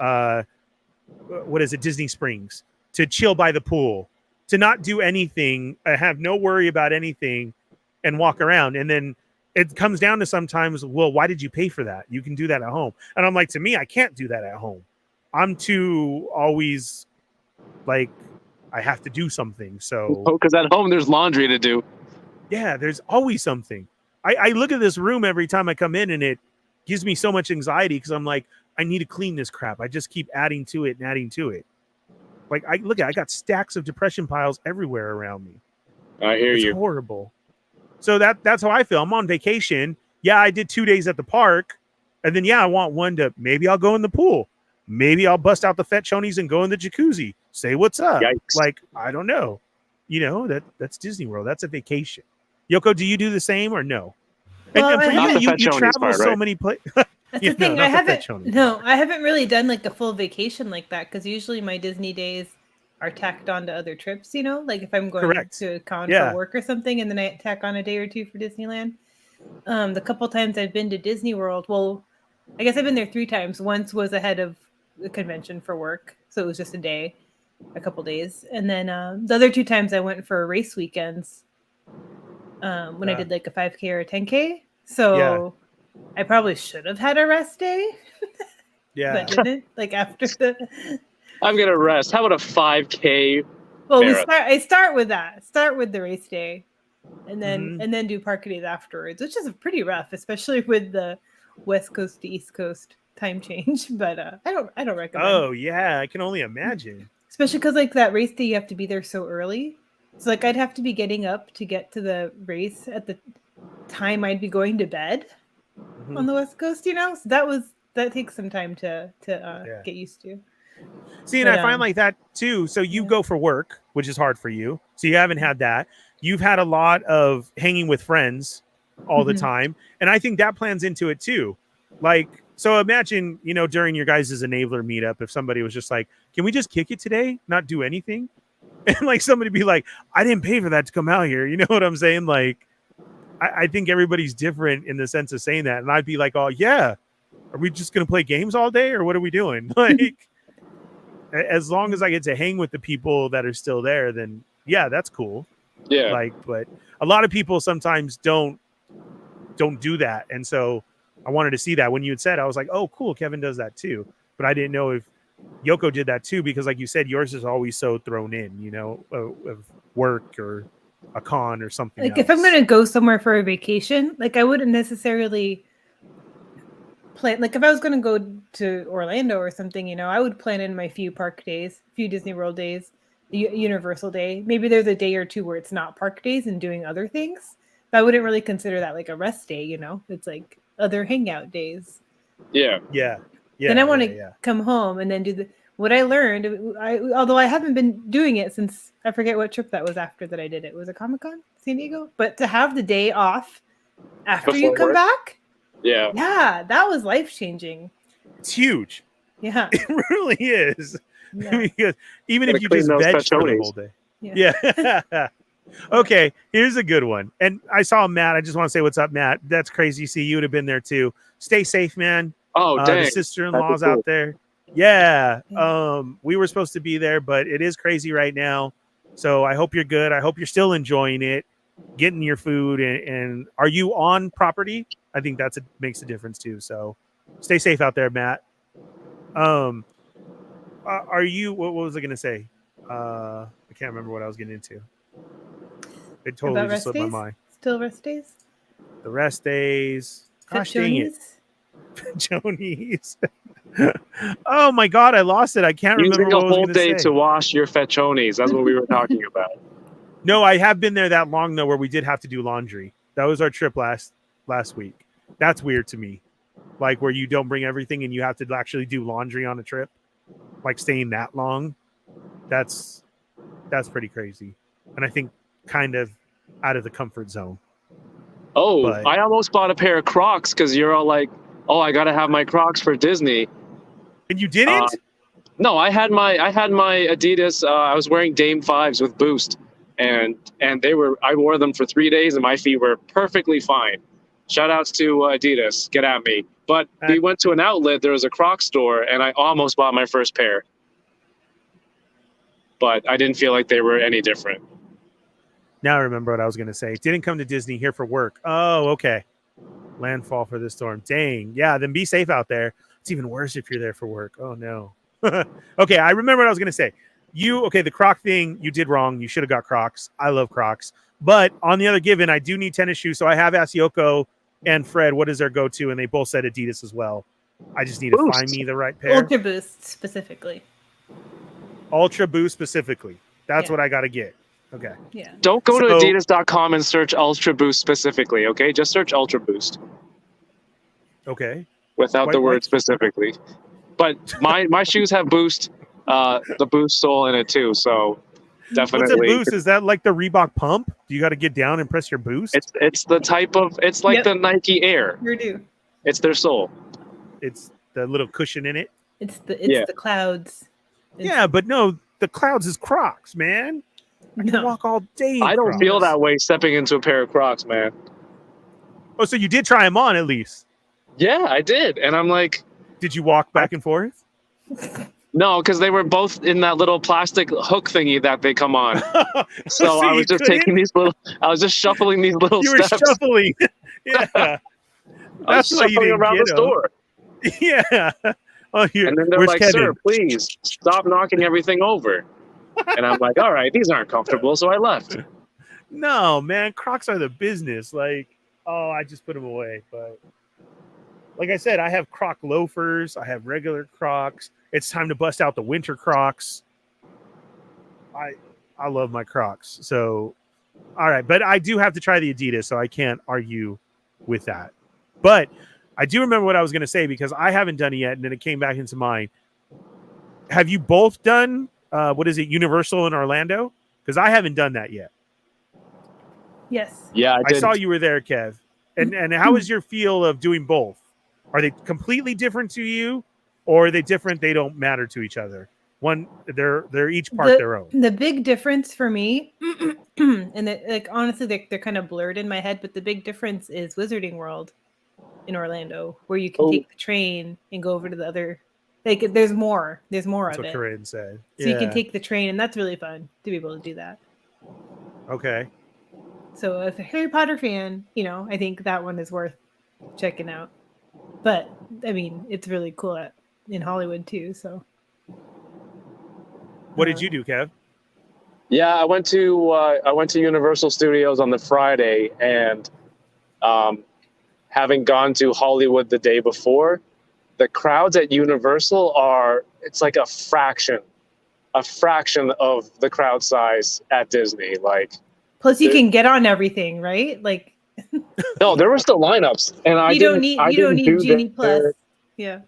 Disney Springs, to chill by the pool, to not do anything, have no worry about anything, and walk around. And then it comes down to sometimes, well, why did you pay for that? You can do that at home. And I'm like, to me, I can't do that at home. I'm too always like, I have to do something. So, because at home there's laundry to do. yeah, there's always something. I look at this room every time I come in, and it gives me so much anxiety because I'm like, I need to clean this crap. I just keep adding to it and adding to it. Like, I got stacks of depression piles everywhere around me. I hear It's you. horrible. So that's how I feel. I'm on vacation. Yeah, I did 2 days at the park, and then I want one to maybe I'll go in the pool. Maybe I'll bust out the Fett chonies and go in the jacuzzi. Say what's up. Yikes. Like, I don't know. You know, that's Disney World. That's a vacation. Yoko, do you do the same or no? Well, and for Not the you Fett chonies travel part, so right? many places. That's Yeah, the thing. no, I not the Fett haven't. chonies. No, I haven't really done like a full vacation like that because usually my Disney days are tacked on to other trips. You know, like if I'm going Correct. to a con Yeah. for work or something, and then I tack on a day or two for Disneyland. The couple times I've been to Disney World, well, I guess I've been there 3 times. Once was ahead of the convention for work, so it was just a couple days, and then the other 2 times I went for race weekends. When I did like a 5K or a 10K. So I probably should have had a rest day, Yeah. but didn't. Like after the I'm gonna rest. How about a 5K? well, Marathon. I start with that. Start with the race day, and then Mhm. do park days afterwards, which is pretty rough, especially with the West Coast to East Coast time change. But I don't recommend. Oh yeah, I can only imagine. Especially because like that race day, you have to be there so early. So like I'd have to be getting up to get to the race at the time I'd be going to bed on the West Coast. You know, so that takes some time to get used to. See, and But, I find like that too. So you go for work, which is hard for you. So you haven't had that. You've had a lot of hanging with friends all the time. And I think that plans into it too. Like, so imagine, you know, during your guys' enabler meetup, if somebody was just like, can we just kick it today? Not do anything? And like somebody be like, I didn't pay for that to come out here. You know what I'm saying? Like, I think everybody's different in the sense of saying that. And I'd be like, oh yeah, are we just going to play games all day or what are we doing? Like, as long as I get to hang with the people that are still there, then yeah, that's cool. Yeah. Like, but a lot of people sometimes don't do that. And so I wanted to see that when you had said, I was like, oh, cool. Kevin does that too. But I didn't know if Yoko did that too, because like you said, yours is always so thrown in, you know, of work or a con or something. Like if I'm going to go somewhere for a vacation, like I wouldn't necessarily plan, like if I was going to go to Orlando or something, you know, I would plan in my few park days, few Disney World days, Universal day. Maybe there's a day or two where it's not park days and doing other things. But I wouldn't really consider that like a rest day, you know, it's like other hangout days. Yeah. Yeah. Then I want to come home and then do what I learned. Although I haven't been doing it since I forget what trip that was after that I did it. Was it Comic-Con San Diego? But to have the day off after Before you come work? back, Yeah. that was life changing. It's huge. Yeah, it really is. Yeah. Because even if Gotta you clean just those veg Fett for the chonies. whole day. Yeah. Okay, here's a good one. And I saw Matt. I just want to say what's up, Matt. That's crazy. See, you would have been there too. Stay safe, man. Oh, dang. The sister-in-law's That'd be out there. Yeah. We were supposed to be there, but it is crazy right now. So I hope you're good. I hope you're still enjoying it, getting your food. And are you on property? I think makes a difference too. So stay safe out there, Matt. Are you, what was I going to say? I can't remember what I was getting into. It totally About just rest slipped my days? mind. Still rest days? The rest days. Gosh dang it. Fetchonies? Jonies. Oh my God, I lost it. I can't remember Using a what I was whole going to day say. to wash your Fetchonies. That's what we were talking about. No, I have been there that long though, where we did have to do laundry. That was our trip last week. That's weird to me. Like where you don't bring everything and you have to actually do laundry on a trip, like staying that long. That's pretty crazy, and I think kind of out of the comfort zone. Oh, But- I almost bought a pair of Crocs because you're all like, "Oh, I gotta have my Crocs for Disney." And you didn't? No, I had my Adidas. I was wearing Dame 5s with Boost, and I wore them for 3 days, and my feet were perfectly fine. Shout outs to Adidas, get at me. But we went to an outlet. There was a Crocs store, and I almost bought my first pair, but I didn't feel like they were any different. Now I remember what I was going to say. Didn't come to Disney here for work. Oh, okay. Landfall for this storm. Dang. Yeah, then be safe out there. It's even worse if you're there for work. Oh, no. Okay, I remember what I was going to say. The Croc thing, you did wrong. You should have got Crocs. I love Crocs. But on the other given, I do need tennis shoes. So I have asked Yoko and Fred what is their go-to, and they both said Adidas as well. I just need to find me the right pair. Ultra Boost specifically. Ultra Boost specifically. That's Yeah. what I got to get. Okay. Yeah. Don't go to So- Adidas.com and search Ultra Boost specifically, okay? Just search Ultra Boost Okay. without the Why- word specifically. But my shoes have Boost, the Boost sole in it too, so definitely. What's a Boost? Is that like the Reebok pump? Do you got to get down and press your Boost? It's the type of, it's like Yep. the Nike Air. Sure do. It's their sole. It's the little cushion in it. It's the Yeah. clouds. It's- Yeah, but no, the Clouds is Crocs, man. I can No. walk all day. in I don't feel Crocs. that way stepping into a pair of Crocs, man. Oh, so you did try them on at least. Yeah, I did. And I'm like, Did you walk back and forth? no, because they were both in that little plastic hook thingy that they come on. So I you was just couldn't? taking these little, I was just shuffling these little You were steps. shuffling. Yeah. I was That's why you shuffling didn't around the get 'em. store. Yeah. Oh, here. And then they're Where's like, Kevin? "Sir, please stop knocking everything over." And I'm like, "All right, these aren't comfortable." So I left. No, man. Crocs are the business. Like, oh, I just put them away. But like I said, I have Croc loafers. I have regular Crocs. It's time to bust out the winter Crocs. I love my Crocs. So, all right. But I do have to try the Adidas, so I can't argue with that. But I do remember what I was going to say because I haven't done it yet, and then it came back into mind. Have you both done, what is it, Universal in Orlando? Because I haven't done that yet. Yes. Yeah, I saw you were there, Kev. And how is your feel of doing both? Are they completely different to you, or are they different? They don't matter to each other. One, they're each part their own. The big difference for me, and like honestly, they're kind of blurred in my head, but the big difference is Wizarding World in Orlando, where you can take the train and go over to the other. Like, there's more That's of what it. Corinne said. So you can take the train, and that's really fun to be able to do that. Okay. So if a Harry Potter fan, I think that one is worth checking out. But I mean, it's really cool in Hollywood too. So What did you do, Kev? Yeah, I went to Universal Studios on the Friday, and having gone to Hollywood the day before, the crowds at Universal it's like a fraction of the crowd size at Disney. Like, plus you can get on everything, right? Like, no, there were still lineups, and I you don't need Genie Plus. Yeah.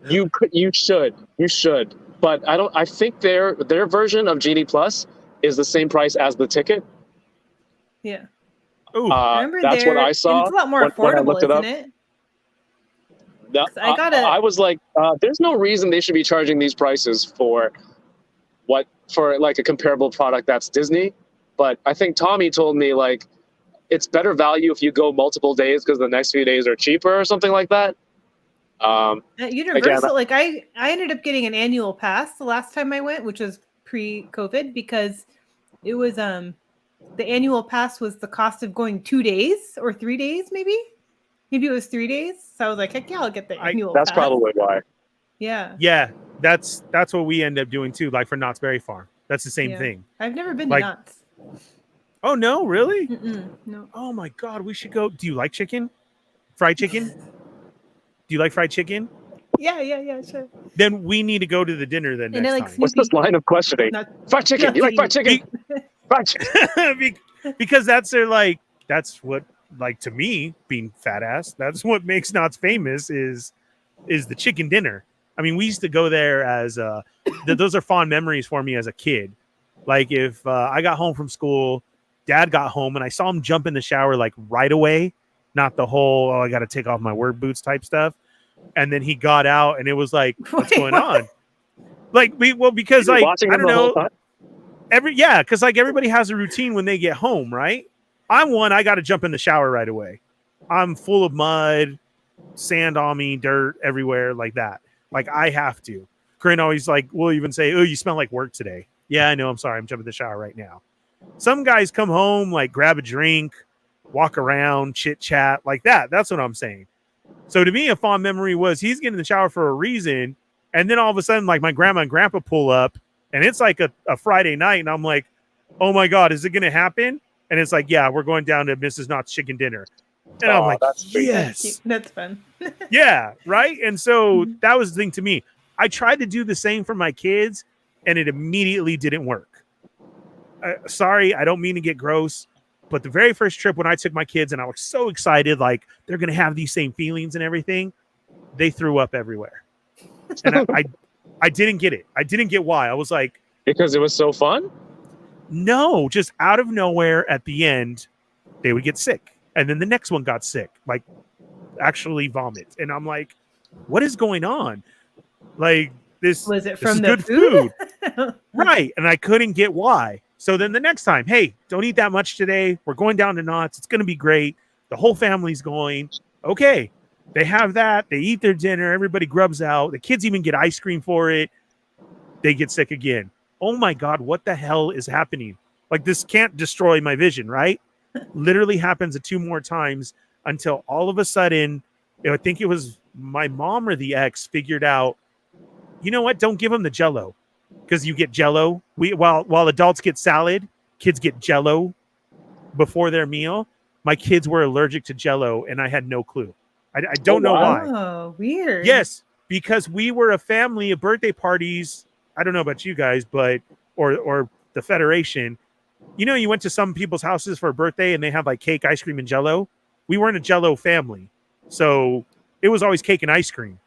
You should, but I think their version of Genie Plus is the same price as the ticket. Yeah. Oh, Remember that's what I saw. And it's a lot more when I affordable, looked it up. isn't it? No, 'Cause I was like, there's no reason they should be charging these prices for like a comparable product that's Disney. But I think Tommy told me like it's better value if you go multiple days because the next few days are cheaper or something like that. At Universal, like I ended up getting an annual pass the last time I went, which was pre-COVID, because it was the annual pass was the cost of going 2 days or 3 days, maybe it was 3 days. So I was like, heck yeah, I'll get the annual That's pass. probably why. Yeah. yeah. That's what we end up doing too. Like for Knott's Berry Farm, that's the same Yeah. thing. I've never been Like- to Knott's. Oh no, really? No. Oh my God, we should go. Do you like chicken? Fried chicken? Do you like fried chicken? Yeah, sure. Then we need to go to the dinner then And I next like time. What's this line of questioning? Not, Fried chicken. not You to like fried eat. chicken? Fried chicken. Because that's their that's what to me being fat ass. That's what makes Knott's famous is the chicken dinner. I mean, we used to go there as those are fond memories for me as a kid. Like if I got home from school, Dad got home, and I saw him jump in the shower like right away, not the whole I got to take off my work boots type stuff. And then he got out, and it was like, what's going on? Like because You were like watching I him don't the whole know. time? Because like everybody has a routine when they get home, right? I'm one, I got to jump in the shower right away. I'm full of mud, sand on me, dirt everywhere, like that. Like I have to. Corinne always will even say, "Oh, you smell like work today." Yeah, I know. I'm sorry. I'm jumping in the shower right now. Some guys come home, grab a drink, walk around, chit chat, like that. That's what I'm saying. So to me, a fond memory was he's getting in the shower for a reason, and then all of a sudden, my grandma and grandpa pull up. And it's like a Friday night, and I'm like, oh my God, is it going to happen? And it's like, yeah, we're going down to Mrs. Knott's chicken dinner. And I'm like, that's sweet. yes. That's fun. Yeah, right? And so that was the thing to me. I tried to do the same for my kids, and it immediately didn't work. Sorry, I don't mean to get gross, but the very first trip when I took my kids, and I was so excited, they're going to have these same feelings and everything, they threw up everywhere. And I didn't get it. I didn't get why. I was like, Because it was so fun? no, just out of nowhere at the end, they would get sick. And then the next one got sick, actually vomit. And I'm like, what is going on? This Was it this from is the good food? Right. And I couldn't get why. So then the next time, hey, don't eat that much today. We're going down to Knott's. It's going to be great. The whole family's going. Okay. They have that. They eat their dinner. Everybody grubs out. The kids even get ice cream for it. They get sick again. Oh my God, what the hell is happening? This can't destroy my vision, right? Literally happens 2 more times until all of a sudden, I think it was my mom or the ex figured out, you know what? Don't give them the Jell-O, because you get Jell-O. While adults get salad, kids get Jell-O before their meal. My kids were allergic to Jell-O, and I had no clue. I don't know why. Oh, weird. Yes, because we were a family of birthday parties. I don't know about you guys, but or the Federation. You went to some people's houses for a birthday and they have cake, ice cream, and Jell-O. We weren't a Jell-O family, so it was always cake and ice cream.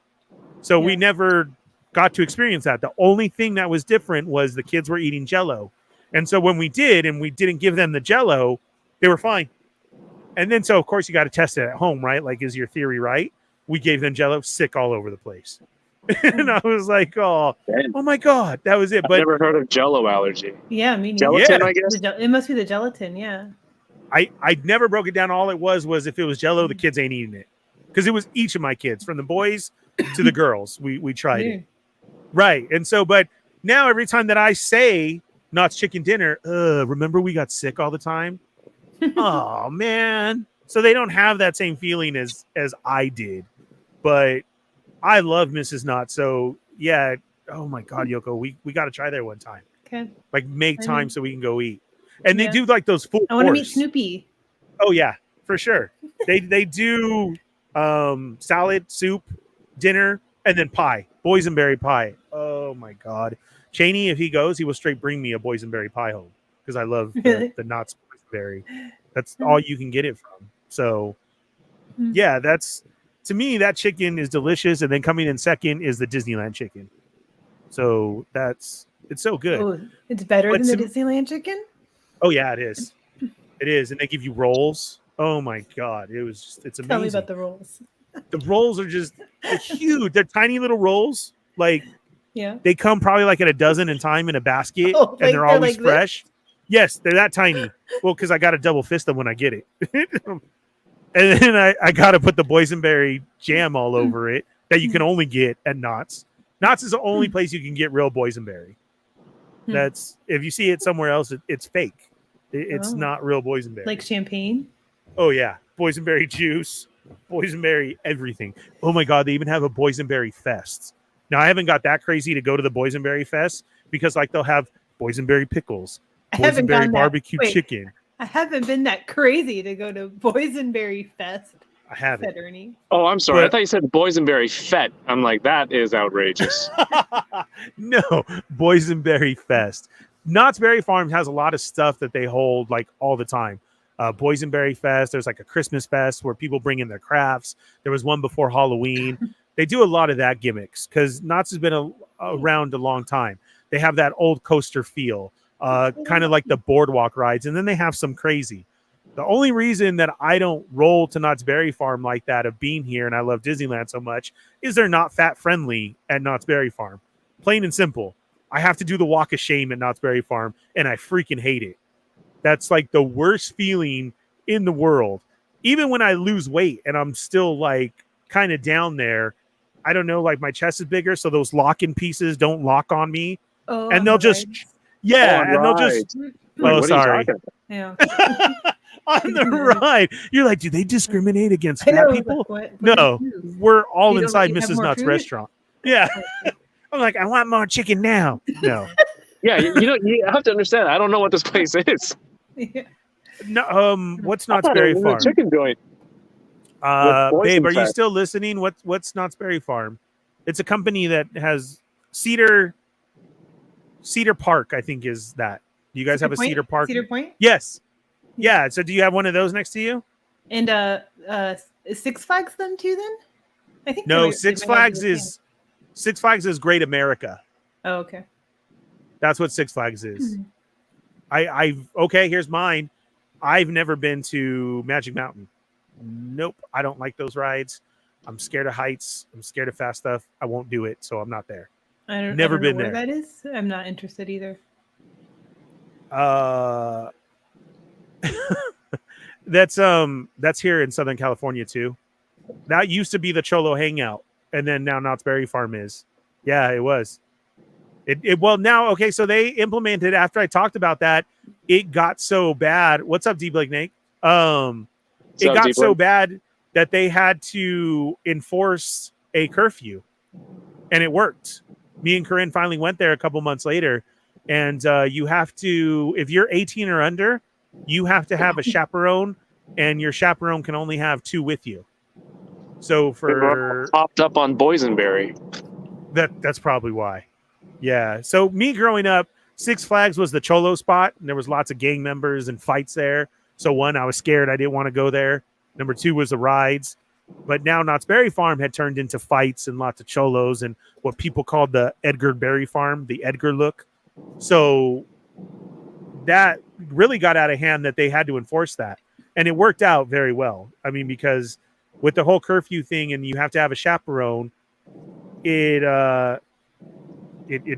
So we never got to experience that. The only thing that was different was the kids were eating Jell-O, and so when we did, and we didn't give them the Jell-O, they were fine. And then, so of course, you got to test it at home, right? Is your theory right? We gave them Jell-O, sick all over the place. And I was like, oh my God, that was it. I've But never heard of Jell-O allergy. Yeah, me neither. Gelatin, Yeah. I guess. It must be the gelatin, yeah. I never broke it down. All it was if it was Jell-O, the kids ain't eating it. Because it was each of my kids, from the boys to the girls. We tried it. Right. And so, but now every time that I say Knott's chicken dinner, remember we got sick all the time? Oh, man. So they don't have that same feeling as I did. But I love Mrs. Knott. So, yeah. Oh, my God, Yoko. We got to try there one time. Okay. Make time so we can go eat. And they do those full I want to meet course. Snoopy. Oh, yeah, for sure. They do salad, soup, dinner, and then pie. Boysenberry pie. Oh, my God. Cheney, if he goes, he will straight bring me a boysenberry pie home, because I love the Knott's boysenberry. That's all you can get it from. So, yeah, to me, that chicken is delicious. And then coming in second is the Disneyland chicken. So it's so good. Oh, it's better But than the Disneyland chicken? Oh, yeah, it is. It is. And they give you rolls. Oh, my God. It's amazing. Tell me about the rolls. The rolls are just huge. They're tiny little rolls. Yeah. They come probably at a dozen in time in a basket, Oh, and they're always this? fresh. Yes, they're that tiny. Well, because I got to double fist them when I get it. And then I got to put the boysenberry jam all over it that you can only get at Knott's. Knott's is the only place you can get real boysenberry. That's, if you see it somewhere else, it's fake. It's not real boysenberry. Like champagne? Oh, yeah. Boysenberry juice, boysenberry everything. Oh, my God. They even have a boysenberry fest. Now, I haven't got that crazy to go to the boysenberry fest, because they'll have boysenberry pickles, boysenberry barbecue chicken. I haven't been that crazy to go to Boysenberry Fest. I haven't. Said Ernie. Oh, I'm sorry. I But- thought you said Boysenberry Fett. I'm like, that is outrageous. No, Boysenberry Fest. Knott's Berry Farm has a lot of stuff that they hold like all the time. Boysenberry Fest. There's like a Christmas fest where people bring in their crafts. There was one before Halloween. They do a lot of that gimmicks because Knott's has been around a long time. They have that old coaster feel, kind of like the boardwalk rides, and then they have some crazy. The only reason that I don't roll to Knott's Berry Farm like that of being here and I love Disneyland so much is they're not fat friendly at Knott's Berry Farm. Plain and simple. I have to do the walk of shame at Knott's Berry Farm and I freaking hate it. That's like the worst feeling in the world. Even when I lose weight and I'm still like kind of down there, I don't know, like my chest is bigger, so those lock-in pieces don't lock on me. Oh, And they'll just, and they'll just, Wait, oh, what are you sorry. talking Yeah. On the ride. You're like, do they discriminate against I fat know, people? like, what No, do you do? we're all You don't inside let you have Mrs. more Nutt's food? restaurant. Yeah. I'm like, I want more chicken now. No. Yeah, you know, you have to understand. I don't know what this place is. Yeah. No, what's I Knott's thought it Berry was Farm? a chicken joint. Babe, are you Fett. still listening? What's Knott's Berry Farm? It's a company that has Cedar Park, I think is that. Do you guys have a Point? Cedar Park? Cedar Point? Yes. Yeah. So do you have one of those next to you? And is Six Flags them too then? I think No, they Six might not be Flags the same. is Great America. Oh, okay. That's what Six Flags is. Mhm. Okay, here's mine. I've never been to Magic Mountain. Nope. I don't like those rides. I'm scared of heights. I'm scared of fast stuff. I won't do it, so I'm not there. I don't Never know been where there. that is. I'm not interested either. That's here in Southern California too. That used to be the Cholo Hangout, and then now Knott's Berry Farm is. Yeah, it was. It well now, okay, so they implemented after I talked about that, it got so bad. What's up, D Blake Nate? It up, got D so Blake? bad that they had to enforce a curfew, and it worked. Me and Corinne finally went there a couple months later, and you have to, if you're 18 or under, you have to have a chaperone, and your chaperone can only have 2 with you. So for Popped up on Boysenberry. that's probably why. Yeah. So me growing up, Six Flags was the Cholo spot, and there was lots of gang members and fights there. So one, I was scared. I didn't want to go there. Number 2 was the rides. But now Knott's Berry Farm had turned into fights and lots of cholos and what people called the Edgar Berry Farm, the Edgar look. So that really got out of hand that they had to enforce that. And it worked out very well. I mean, because with the whole curfew thing and you have to have a chaperone, it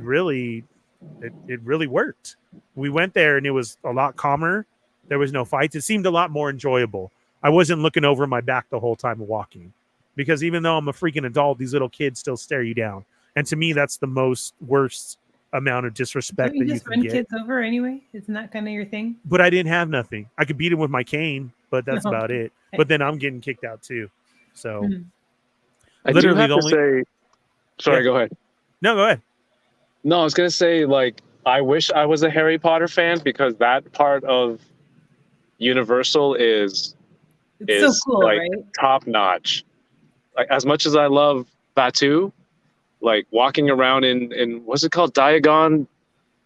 really worked. We went there and it was a lot calmer. There was no fights. It seemed a lot more enjoyable. I wasn't looking over my back the whole time walking, because even though I'm a freaking adult, these little kids still stare you down. And to me, that's the worst amount of disrespect Don't you that you just can run get. kids over anyway? Isn't that kind of your thing? But I didn't have nothing. I could beat him with my cane, but that's No. about it. Okay. But then I'm getting kicked out too. So Mhm. I do Literally have the to only- say. Sorry, Yeah. go ahead. no, go ahead. No, I was gonna say, like, I wish I was a Harry Potter fan, because that part of Universal is It's so cool, like right? top notch. Like, as much as I love Batu, like walking around in what's it called, Diagon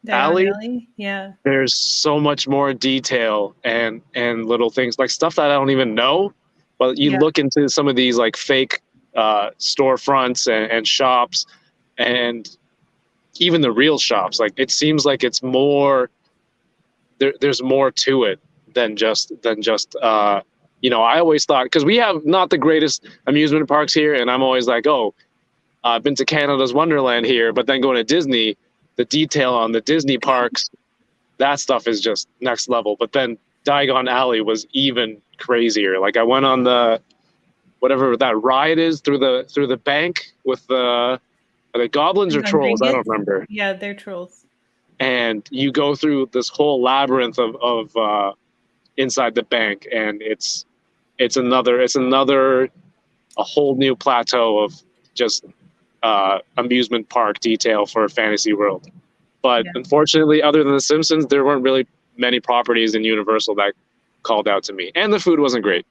Alley? Yeah. There's so much more detail and little things, like stuff that I don't even know. But you Yeah. look into some of these like fake storefronts and shops, and even the real shops. Like, it seems like it's more. There's more to it than just I always thought, because we have not the greatest amusement parks here, and I'm always like, oh, I've been to Canada's Wonderland here, but then going to Disney, the detail on the Disney parks, that stuff is just next level. But then Diagon Alley was even crazier. Like, I went on the whatever that ride is through the bank with the are they goblins or And the trolls? I don't Ringgits? remember. Yeah, they're trolls. And you go through this whole labyrinth of inside the bank, and it's a whole new plateau of just amusement park detail for a fantasy world. But Yeah. unfortunately, other than the Simpsons, there weren't really many properties in Universal that called out to me, and the food wasn't great.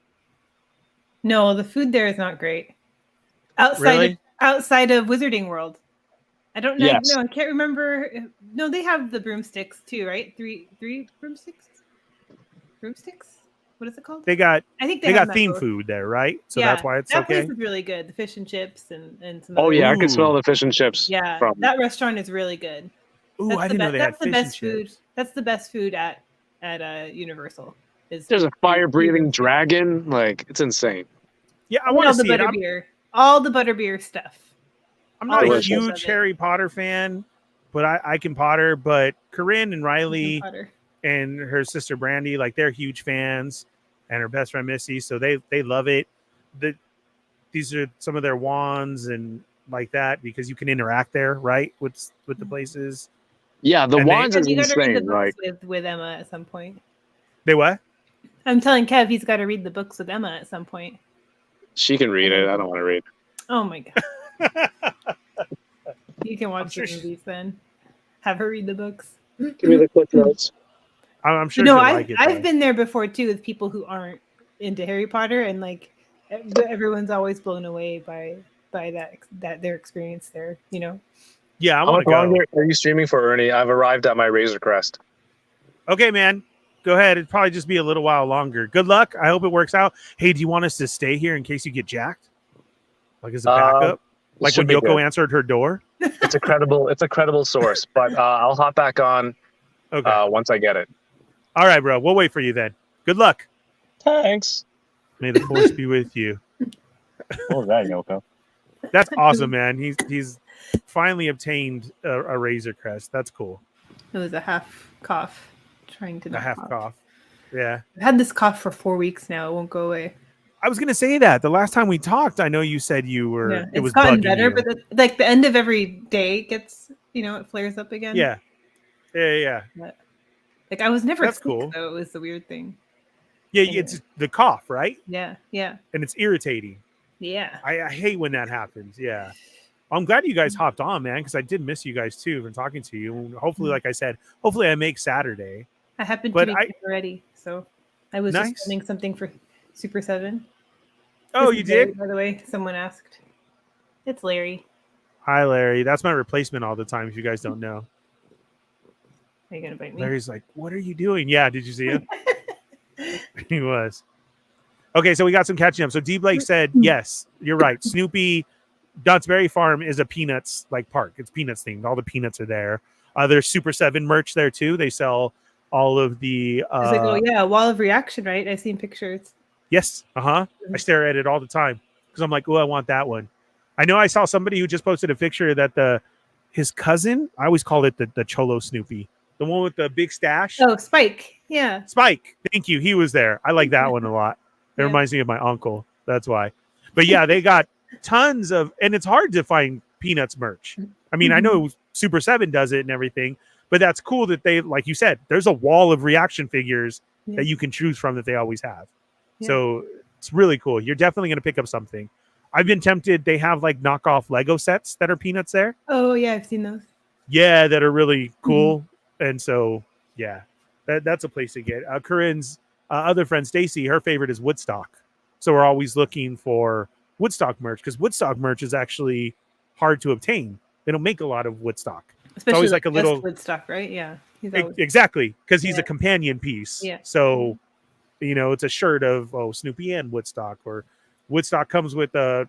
No, the food there is not great. Really? Outside of Wizarding World. I don't know. Yes. No, I can't remember. No, they have the broomsticks too, right? Three broomsticks? Broomsticks? What is it called? They got I think they got have theme both. food there, right? So Yeah, that's why it's that okay. place is really good. The fish and chips and some. Oh other- yeah, I could Ooh. smell the fish and chips. Yeah, from that restaurant is really good. Ooh, That's I the didn't know they had That's the fish best and food. chips. That's the best food at Universal. There's a fire-breathing dragon. Like, it's insane. Yeah, I And want all to the see it. butterbeer. All the butterbeer stuff. I'm not a Delicious. huge Harry Potter fan, but I can Potter. But Corinne and Riley Potter. and her sister Brandy, like they're huge fans, and her best friend Missy, so they love it. These are some of their wands and like that because you can interact there, right, with the places. Yeah, the And wands And is you got to read the insane. books Like, with Emma at some point. They what? I'm telling Kev he's got to read the books with Emma at some point. she can read it. I don't want to read. Oh my god! You can watch sure the movies then. Have her read the books. Give me the quick notes. I'm sure No, she'll I've like it. I've though. been there before too with people who aren't into Harry Potter, and like everyone's always blown away by that their experience there. You know. Yeah, I How want much to go. longer are you streaming for, Ernie? I've arrived at my Razor Crest. Okay, man. Go ahead. It'd probably just be a little while longer. Good luck. I hope it works out. Hey, do you want us to stay here in case you get jacked? Like as a backup? Like when Yoko answered her door? It's a credible source, but I'll hop back on once I get it. All right, bro. We'll wait for you then. Good luck. Thanks. May the force be with you. What was that, Yoko? That's awesome, man. He's finally obtained a Razor Crest. That's cool. It was a half cough, trying to A not half cough. Yeah. I've had this cough for 4 weeks now. It won't go away. I was gonna say that the last time we talked, I know you said you were. Yeah, It it's was gotten bugging better, you. but like the end of every day gets, it flares up again. Yeah. Like I was never That's sick, cool. though. It was the weird thing. Yeah, Anyway. it's the cough, right? Yeah. And it's irritating. Yeah. I hate when that happens. Yeah. I'm glad you guys hopped on, man, because I did miss you guys too from talking to you. Hopefully, like I said, hopefully I make Saturday. I happened But to be already, so I was Nice. just filming something for Super 7. Oh, This you is Larry, did? by the way, someone asked. It's Larry. Hi, Larry. That's my replacement all the time, if you guys don't know. Are you gonna bite me? Larry's like, what are you doing? Yeah, did you see him? He was. Okay, so we got some catching up. So D Blake said, yes, you're right. Snoopy Knott's Berry Farm is a Peanuts like park. It's Peanuts themed. All the Peanuts are there. There's Super 7 merch there too. They sell all of the It's like, oh yeah, wall of reaction, right? I've seen pictures. yes, I stare at it all the time because I'm like, oh, I want that one. I know I saw somebody who just posted a picture that his cousin, I always call it the Cholo Snoopy, the one with the big stash. Oh, Spike. Yeah. Spike, thank you. He was there. I like that one a lot. It reminds me of my uncle. That's why. But yeah, they got tons of, and it's hard to find Peanuts merch. I mean, I know Super 7 does it and everything, but that's cool that they, like you said, there's a wall of reaction figures that you can choose from that they always have. Yeah. So it's really cool. You're definitely going to pick up something. I've been tempted. They have like knockoff Lego sets that are Peanuts there. Oh yeah, I've seen those. Yeah, that are really cool. And so, yeah, that's a place to get. Corinne's other friend, Stacy, her favorite is Woodstock. So we're always looking for Woodstock merch because Woodstock merch is actually hard to obtain. They don't make a lot of Woodstock. Especially always like a just little- Woodstock, right? Yeah. He's always... Exactly, because he's Yeah. a companion piece. Yeah. So, it's a shirt of Snoopy and Woodstock, or Woodstock comes with the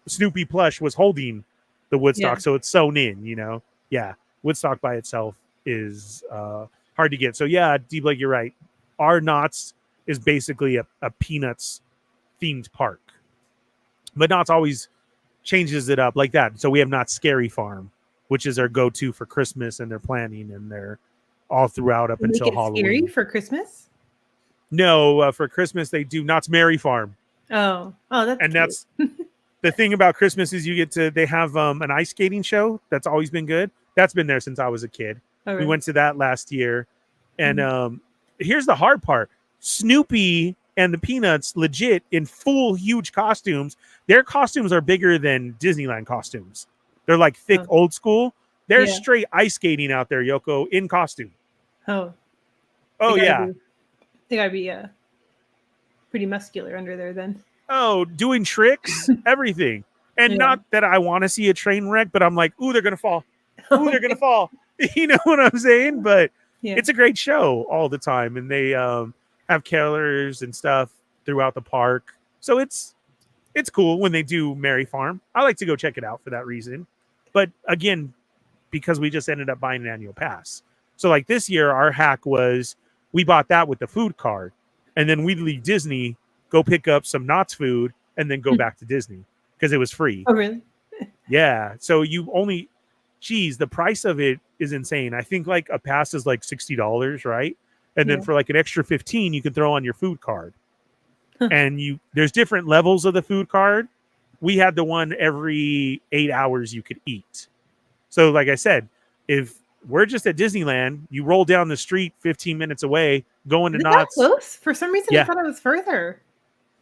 Snoopy plush was holding the Woodstock, Yeah. so it's sewn in. Yeah, Woodstock by itself is hard to get. So yeah, D Blake, you're right. Our Knott's is basically a Peanuts themed park, but Knott's always changes it up like that. So we have Knott's Scary Farm, which is their go-to for Christmas, and they're planning, and they're all throughout up Make until it Halloween. scary for Christmas. No, for Christmas they do Knott's Merry Farm, Oh, that's and cute. that's the thing about Christmas is they have an ice skating show that's always been good. That's been there since I was a kid. Oh, We really? went to that last year, and here's the hard part: Snoopy and the Peanuts, legit in full huge costumes. Their costumes are bigger than Disneyland costumes. They're like thick, old school. They're Yeah. straight ice skating out there, Yoko, in costume. Oh, Oh they gotta yeah, do- They gotta be pretty muscular under there then. Oh, doing tricks, everything. And Yeah. not that I want to see a train wreck, but I'm like, ooh, they're gonna fall. Ooh, they're gonna fall. You know what I'm saying? But Yeah. it's a great show all the time, and they have carolers and stuff throughout the park. So it's cool when they do Merry Farm. I like to go check it out for that reason. But again, because we just ended up buying an annual pass. So like this year, our hack was we bought that with the food card, and then we'd leave Disney, go pick up some Knott's food, and then go back to Disney because it was free. Oh, really? Yeah. So you only, geez, the price of it is insane. I think like a pass is like $60, right? And then Yeah. for like an extra 15, you can throw on your food card. Huh. And there's different levels of the food card. We had the one every 8 hours you could eat. So like I said, if we're just at Disneyland, you roll down the street 15 minutes away, going to Is it that Knott's. close? For some reason, Yeah. I thought it was further.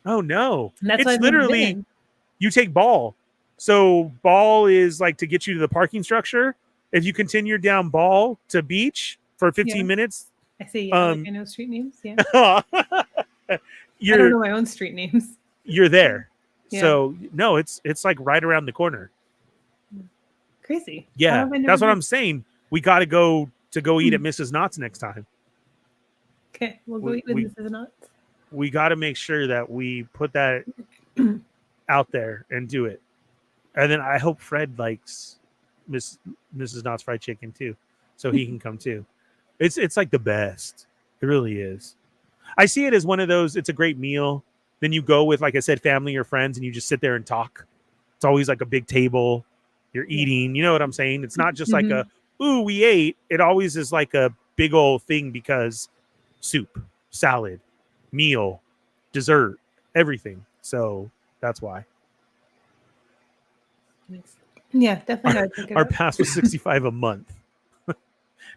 Oh no. And that's why It's I've never literally, been. you take Ball. So Ball is like to get you to the parking structure. If you continue down Ball to Beach for 15 Yeah. minutes, I see. Yeah, Um, like I know street names. Yeah. I don't you're know my own street names. you're there. Yeah. So no, it's like right around the corner. Crazy. How Yeah, have I never that's what been? I'm saying. We got to go eat at Mrs. Knott's next time. Okay, we'll go we- eat with we- Mrs. Knott's. We got to make sure that we put that out there and do it. And then I hope Fred likes Mrs. Knott's fried chicken too, so he can come too. It's like the best. It really is. I see it as one of those. It's a great meal. Then you go with, like I said, family or friends, and you just sit there and talk. It's always like a big table. You're eating. You know what I'm saying? It's not just like a ooh, we ate. It always is like a big old thing because soup, salad, meal, dessert, everything. So that's why. Yeah, definitely. gotta check it Our out. pass was 65 a month,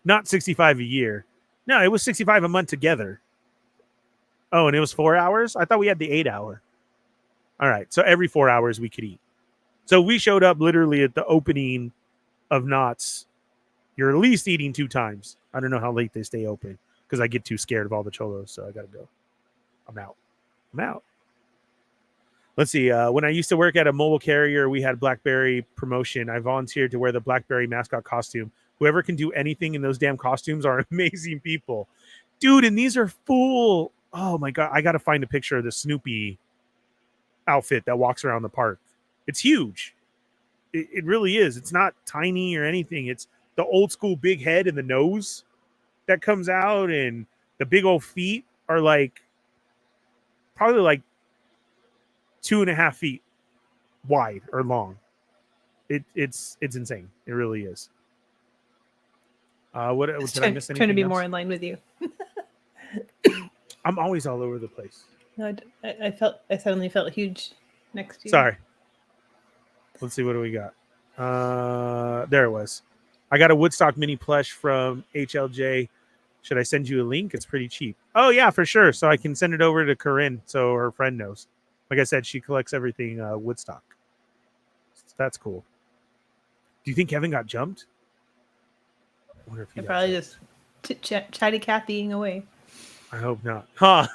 not 65 a year. No, it was 65 a month together. Oh, and it was 4 hours? I thought we had the 8 hour. All right. So every 4 hours we could eat. So we showed up literally at the opening of Knott's. You're at least eating 2 times. I don't know how late they stay open because I get too scared of all the cholos. So I got to go. I'm out. Let's see. When I used to work at a mobile carrier, we had BlackBerry promotion. I volunteered to wear the BlackBerry mascot costume. Whoever can do anything in those damn costumes are amazing people. Dude, and these are full. Oh my God. I got to find a picture of the Snoopy outfit that walks around the park. It's huge. It really is. It's not tiny or anything. It's the old school big head and the nose that comes out, and the big old feet are like probably like 2.5 feet wide or long. It's insane. It really is. What did I miss? Anything Trying to be else? more in line with you. I'm always all over the place. No, I suddenly felt huge next to you. Sorry. Let's see, what do we got? There it was. I got a Woodstock mini plush from HLJ. Should I send you a link? It's pretty cheap. Oh yeah, for sure. So I can send it over to Corinne so her friend knows. Like I said, she collects everything Woodstock. So that's cool. Do you think Kevin got jumped? I wonder if he I got probably jumped. just chatty Cathying away. I hope not. Huh.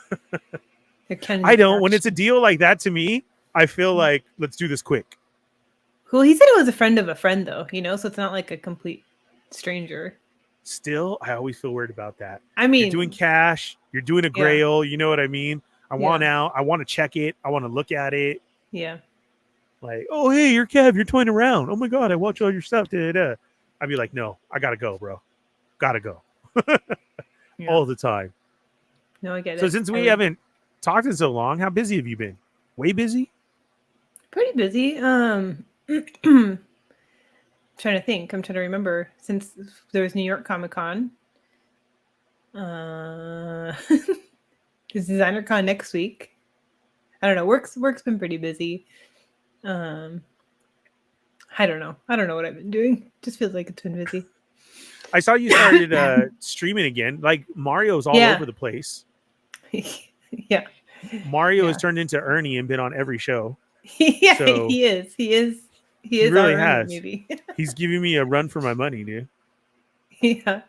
Or Ken I don't. When Nash. it's a deal like that to me, I feel like let's do this quick. Well, he said it was a friend of a friend, though. So it's not like a complete stranger. Still, I always feel weird about that. I mean, You're doing cash. You're doing a grail. You know what I mean? I want out. I want to check it. I want to look at it. yeah. Like, oh, hey, you're Kev. You're toying around. Oh, my God. I watch all your stuff. Da-da-da. I'd be like, no, I got to go, bro. Got to go. Yeah. All the time. No, I get it. So since we haven't talked in so long, how busy have you been? Way busy? Pretty busy. Trying to think. I'm trying to remember since there was New York Comic Con. There's Designer Con next week. I don't know. Work's been pretty busy. I don't know. I don't know what I've been doing. Just feels like it's been busy. I saw you started streaming again. Like Mario's all over the place. Yeah. Mario has turned into Ernie and been on every show. Yeah, So- he is. He really our Ernie, has. maybe. He's giving me a run for my money, dude. Yeah,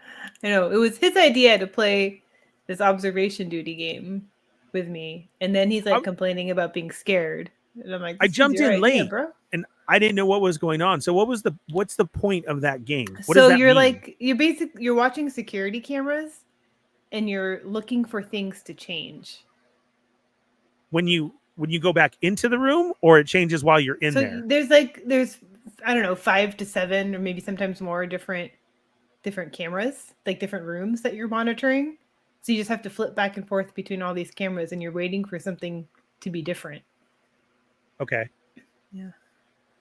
I know. It was his idea to play this observation duty game with me, and then he's like complaining about being scared, and I'm like, I this is jumped your in idea, late, bro. and I didn't know what was going on. So what's the point of that game? What So does that you're mean? like you're watching security cameras, and you're looking for things to change. When you go back into the room, or it changes while you're in So there? there's I don't know, 5 to 7 or maybe sometimes more different cameras, like different rooms that you're monitoring. So you just have to flip back and forth between all these cameras, and you're waiting for something to be different. Okay. Yeah.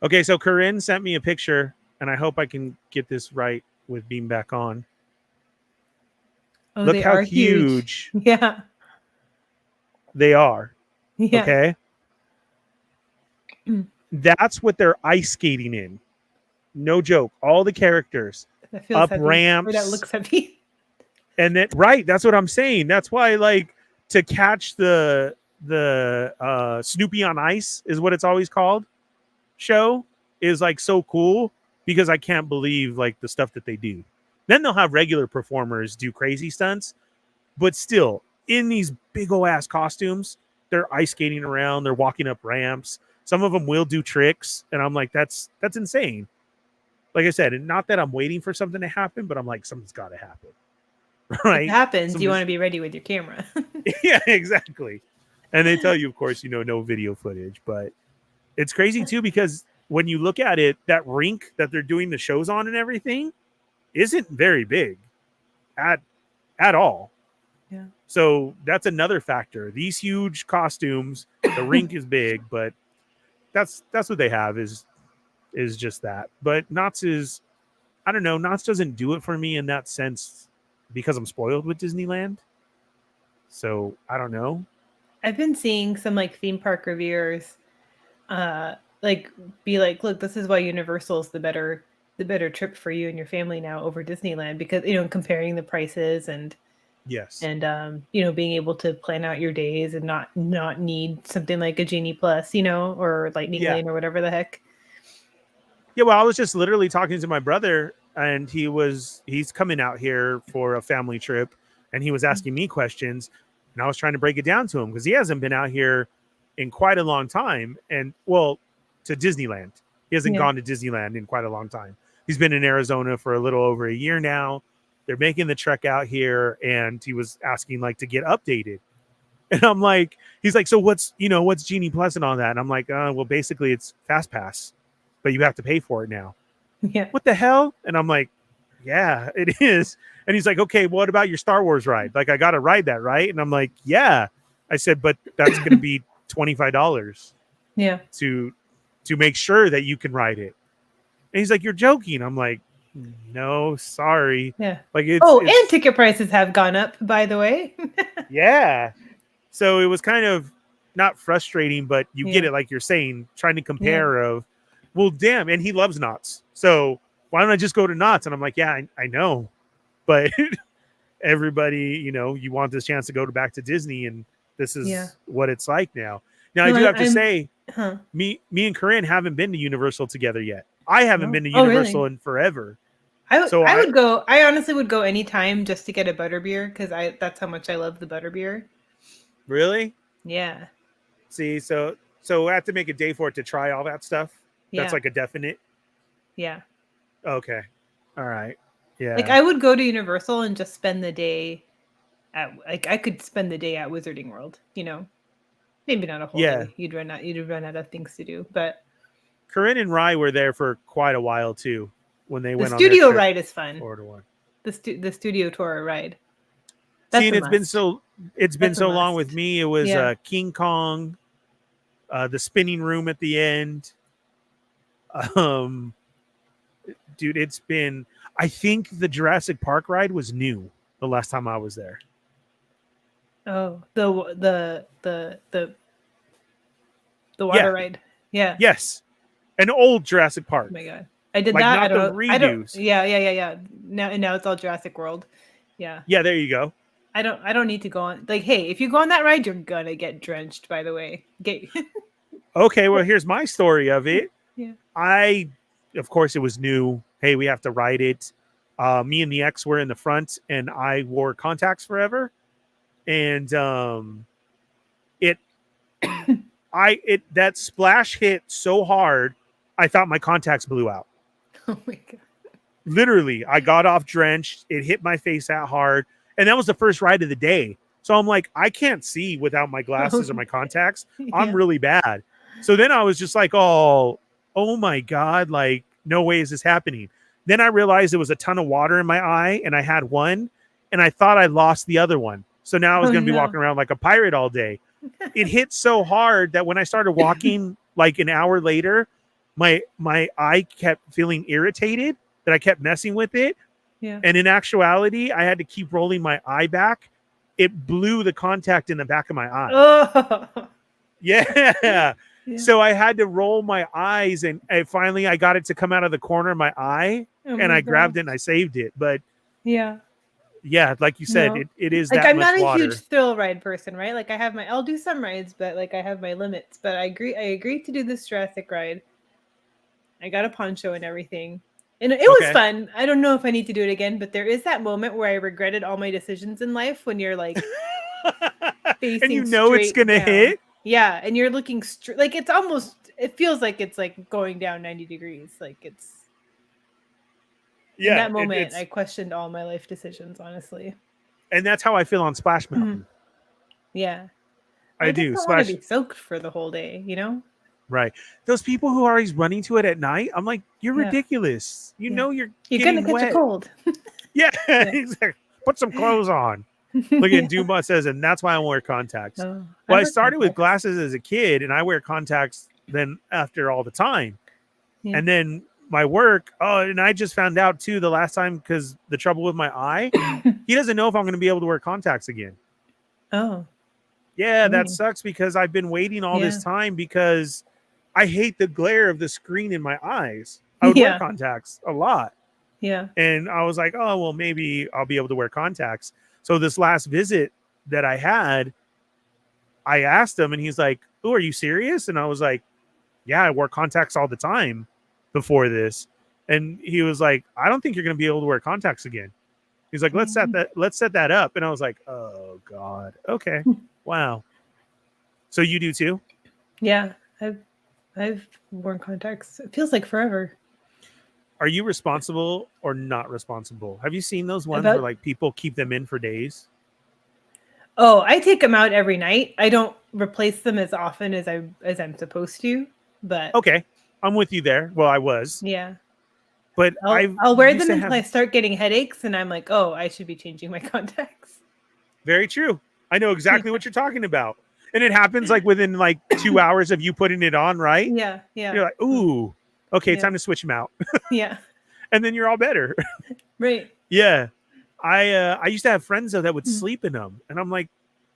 Okay, so Corinne sent me a picture, and I hope I can get this right with being back on. Oh, Look they how are huge Yeah. they are. Yeah. Okay. That's what they're ice skating in. No joke. All the characters That feels up heavy. ramps. Or that looks heavy. And then right, that's what I'm saying. That's why, like, to catch the Snoopy on Ice is what it's always called. Show is like so cool because I can't believe like the stuff that they do. Then they'll have regular performers do crazy stunts, but still in these big ol' ass costumes, they're ice skating around, they're walking up ramps. Some of them will do tricks, and I'm like, that's insane. Like I said, and not that I'm waiting for something to happen, but I'm like, something's got to happen. Right? If it happens, you want to be ready with your camera. Yeah, exactly. And they tell you, of course, no video footage, but it's crazy too because when you look at it, that rink that they're doing the shows on and everything isn't very big at all. Yeah. So that's another factor. These huge costumes, the rink is big, but that's what they have is just that. But Knott's is, I don't know, Knott's doesn't do it for me in that sense because I'm spoiled with Disneyland. So I don't know. I've been seeing some like theme park reviewers like be like, look, this is why Universal is the better trip for you and your family now over Disneyland, because comparing the prices and yes, and being able to plan out your days and not need something like a Genie Plus, or Lightning Lane or whatever the heck. Yeah, well, I was just literally talking to my brother, and he's coming out here for a family trip, and he was asking me questions, and I was trying to break it down to him because he hasn't been out here in quite a long time, and well, to Disneyland. He hasn't gone to Disneyland in quite a long time. He's been in Arizona for a little over a year now. They're making the trek out here, and he was asking like to get updated. And I'm like, he's like, so what's Genie Plus and all that? And I'm like, well, basically it's Fast Pass, but you have to pay for it now. Yeah. What the hell? And I'm like, yeah, it is. And he's like, okay, what about your Star Wars ride? Like, I got to ride that, right? And I'm like, yeah. I said, but that's going to be $25. Yeah. To make sure that you can ride it. And he's like, you're joking. I'm like, no, sorry. Yeah. Like and ticket prices have gone up, by the way. Yeah. So it was kind of not frustrating, but you get it, like you're saying, trying to compare of, well, damn, and he loves Knott's. So why don't I just go to Knott's? And I'm like, yeah, I know. But everybody, you want this chance to go back to Disney, and this is what it's like now. Now, I do have to say, me and Corinne haven't been to Universal together yet. I haven't been to Universal in forever. I would go. I honestly would go anytime just to get a butterbeer because that's how much I love the butterbeer. Really? Yeah. See, so I have to make a day for it to try all that stuff. Yeah. That's like a definite. Yeah. Okay. All right. Yeah. Like I would go to Universal and just spend the day I could spend the day at Wizarding World, Maybe not a whole day. You'd run out of things to do. But Corinne and Rye were there for quite a while too when they went on the their studio trip ride is fun. 4-1. The studio tour ride. See, and it's been so long with me. It was King Kong, the spinning room at the end. Dude, it's been. I think the Jurassic Park ride was new the last time I was there. Oh, the water ride. Yeah. Yes, an old Jurassic Park. Oh my god, I did like that. Not the redos. Yeah. Now it's all Jurassic World. Yeah. Yeah, there you go. I don't need to go on. Like, hey, if you go on that ride, you're gonna get drenched. By the way, Okay, well, here's my story of it. Yeah. Of course, it was new. Hey, we have to ride it. Me and the ex were in the front, and I wore contacts forever. and it that splash hit so hard, I thought my contacts blew out. Oh my god. Literally, I got off drenched. It hit my face that hard, and that was the first ride of the day. So I'm like, I can't see without my glasses or my contacts. I'm Yeah. really bad. So then I was just like, oh my god, like no way is this happening. Then I realized there was a ton of water in my eye, and I had one, and I thought I lost the other one. So now I was Oh, going to be no. walking around like a pirate all day. It hit so hard that when I started walking like an hour later, my eye kept feeling irritated, that I kept messing with it. Yeah. And in actuality, I had to keep rolling my eye back. It blew the contact in the back of my eye. Oh. Yeah. Yeah. So I had to roll my eyes, and finally I got it to come out of the corner of my eye, Oh and my I grabbed gosh. it and I saved it. But Yeah. yeah, like you said, No. it is Like that I'm much not a water. huge thrill ride person, right? Like I'll do some rides, but like I have my limits. But I agreed to do this Jurassic ride. I got a poncho and everything. And it was Okay. fun. I don't know if I need to do it again, but there is that moment where I regretted all my decisions in life when you're like facing And you know it's straight gonna down. hit. Yeah, and you're looking straight, like it feels like it's like going down 90 degrees. Like it's in Yeah, that moment it's, I questioned all my life decisions, honestly. and that's how I feel on Splash Mountain. Yeah. I just do. don't want Splash, to be soaked for the whole day, you know? right? Those people who are always running to it at night, I'm like, you're Yeah. ridiculous. You Yeah. know you're You're getting gonna catch wet. a cold. Yeah, exactly. Put some clothes on. Look at Duma says, and that's why I wear contacts. Oh, Well, I wear started with contacts. glasses as a kid, and I wear contacts then after all the time. Yeah. And then my work, and I just found out too the last time, because the trouble with my eye, he doesn't know if I'm going to be able to wear contacts again. Oh. Yeah, that Mm. sucks, because I've been waiting all Yeah. this time because I hate the glare of the screen in my eyes. I would wear Yeah. contacts a lot. Yeah. And I was like, oh, well, maybe I'll be able to wear contacts. So this last visit that I had, I asked him, and he's like, oh, are you serious? And I was like, yeah, I wore contacts all the time before this. And he was like, I don't think you're going to be able to wear contacts again. He's like, let's set that up. And I was like, oh God. Okay. Wow. So you do too? Yeah. I've worn contacts. It feels like forever. Are you responsible or not responsible? Have you seen those ones About- where like people keep them in for days? Oh, I take them out every night. I don't replace them as often as I'm supposed to, but Okay. I'm with you there. Well, I was, yeah. but I'll wear them until I start getting headaches, and I'm like, oh, I should be changing my contacts. Very true. I know exactly what you're talking about. And it happens like within like 2 hours of you putting it on, right? Yeah. Yeah. You're like, ooh, okay, Yeah. time to switch them out. Yeah. And then you're all better. Right. Yeah. I used to have friends though that would sleep in them. And I'm like,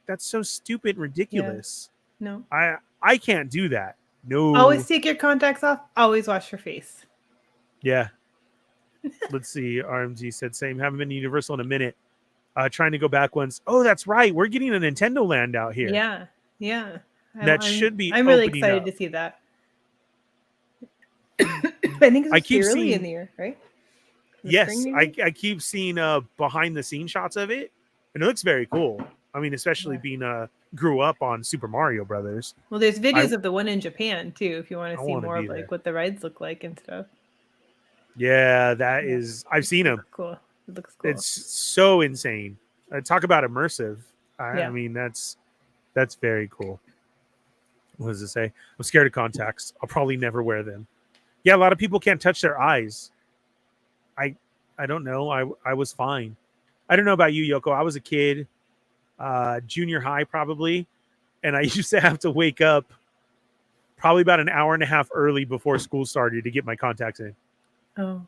that's so stupid and ridiculous. No. I can't do that. No. Always take your contacts off. Always wash your face. Yeah. Let's see. RMG said same. Haven't been to Universal in a minute. Trying to go back once. Oh, that's right. We're getting a Nintendo Land out here. Yeah. Yeah. That should be I'm really opening excited up. to see that. I think it's I keep early seeing- in the year, right? The Yes, spring, I maybe? keep seeing behind the scenes shots of it, and it looks very cool. I mean, especially Yeah. being grew up on Super Mario Brothers. Well, there's videos of the one in Japan too, if you want I to see wanna more of be there. like what the rides look like and stuff. Yeah, that Yeah. is. I've seen them. Cool. It looks cool. It's so insane. Talk about immersive. I Yeah. mean, that's very cool. What does it say? I'm scared of contacts. I'll probably never wear them. Yeah, a lot of people can't touch their eyes. I don't know. I was fine. I don't know about you, Yoko. I was a kid, junior high probably, and I used to have to wake up probably about an hour and a half early before school started to get my contacts in. Oh.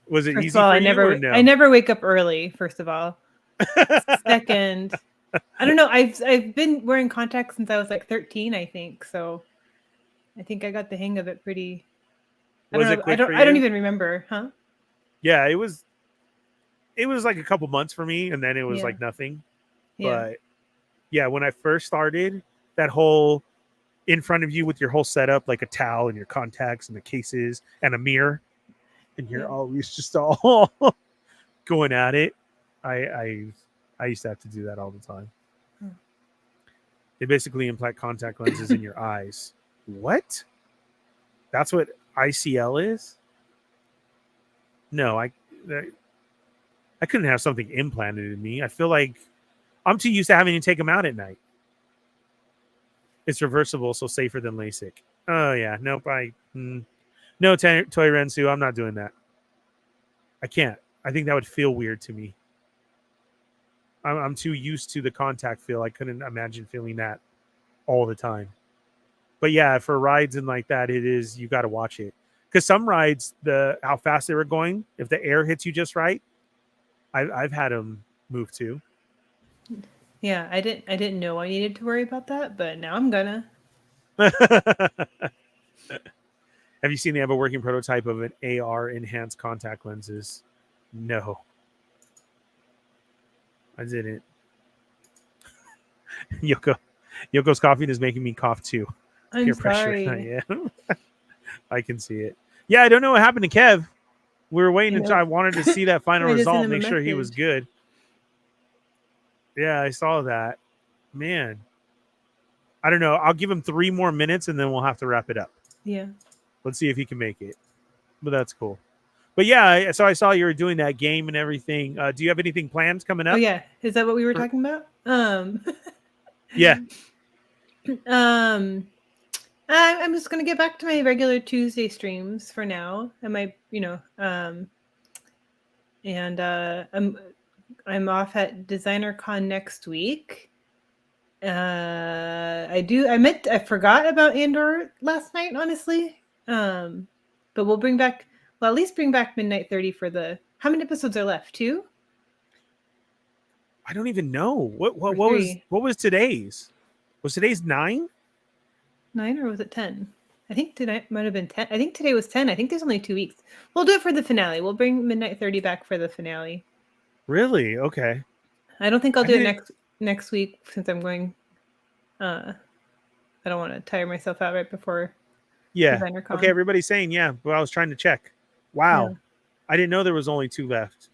Was it First easy of all, for I you never or no? I never wake up early, first of all. Second, I don't know. I've been wearing contacts since I was like 13, I think. So I think I got the hang of it pretty. I Was don't it know. quick for I don't you? even remember, huh? Yeah, it was like a couple months for me, and then it was Yeah. like nothing. Yeah. But yeah, when I first started, that whole in front of you with your whole setup, like a towel and your contacts and the cases and a mirror, and you're Yeah. always just all going at it. I used to have to do that all the time. Hmm. They basically implant contact lenses in your eyes. What? That's what ICL is? No, I couldn't have something implanted in me. I feel like I'm too used to having to take them out at night. It's reversible, so safer than LASIK. Oh yeah, nope. No, Toy Rensu, I'm not doing that. I can't. I think that would feel weird to me. I'm too used to the contact feel. I couldn't imagine feeling that all the time. But yeah, for rides and like that, it is, you got to watch it. Because some rides, how fast they were going, if the air hits you just right, I've had them move too. Yeah, I didn't know I needed to worry about that, but now I'm gonna. Have you seen they have a working prototype of an AR enhanced contact lenses? No. I didn't. Yoko's coughing is making me cough too. I'm Peer sorry. pressure. Yeah. I can see it. Yeah, I don't know what happened to Kev. We were waiting until I wanted to see that final I just result, sent him a make sure he was message. good. Yeah, I saw that. Man. I don't know. I'll give him 3 more minutes and then we'll have to wrap it up. Yeah. Let's see if he can make it. But that's cool. But yeah, so I saw you were doing that game and everything. Do you have anything planned coming up? Oh yeah, is that what we were talking about? Yeah. I'm just gonna get back to my regular Tuesday streams for now. I might, and I'm off at DesignerCon next week. I forgot about Andor last night, honestly. But we'll at least bring back Midnight 30 for how many episodes are left? 2? I don't even know. What was today's? Was today's 9? 9 or was it 10? I think tonight might have been 10. I think today was 10. I think there's only 2 weeks. We'll do it for the finale. We'll bring Midnight 30 back for the finale. Really? Okay. I don't think I'll do it next week since I'm going. I don't want to tire myself out right before. Yeah. DesignerCon. Okay, everybody's saying yeah, but I was trying to check. Wow. Yeah. I didn't know there was only 2 left.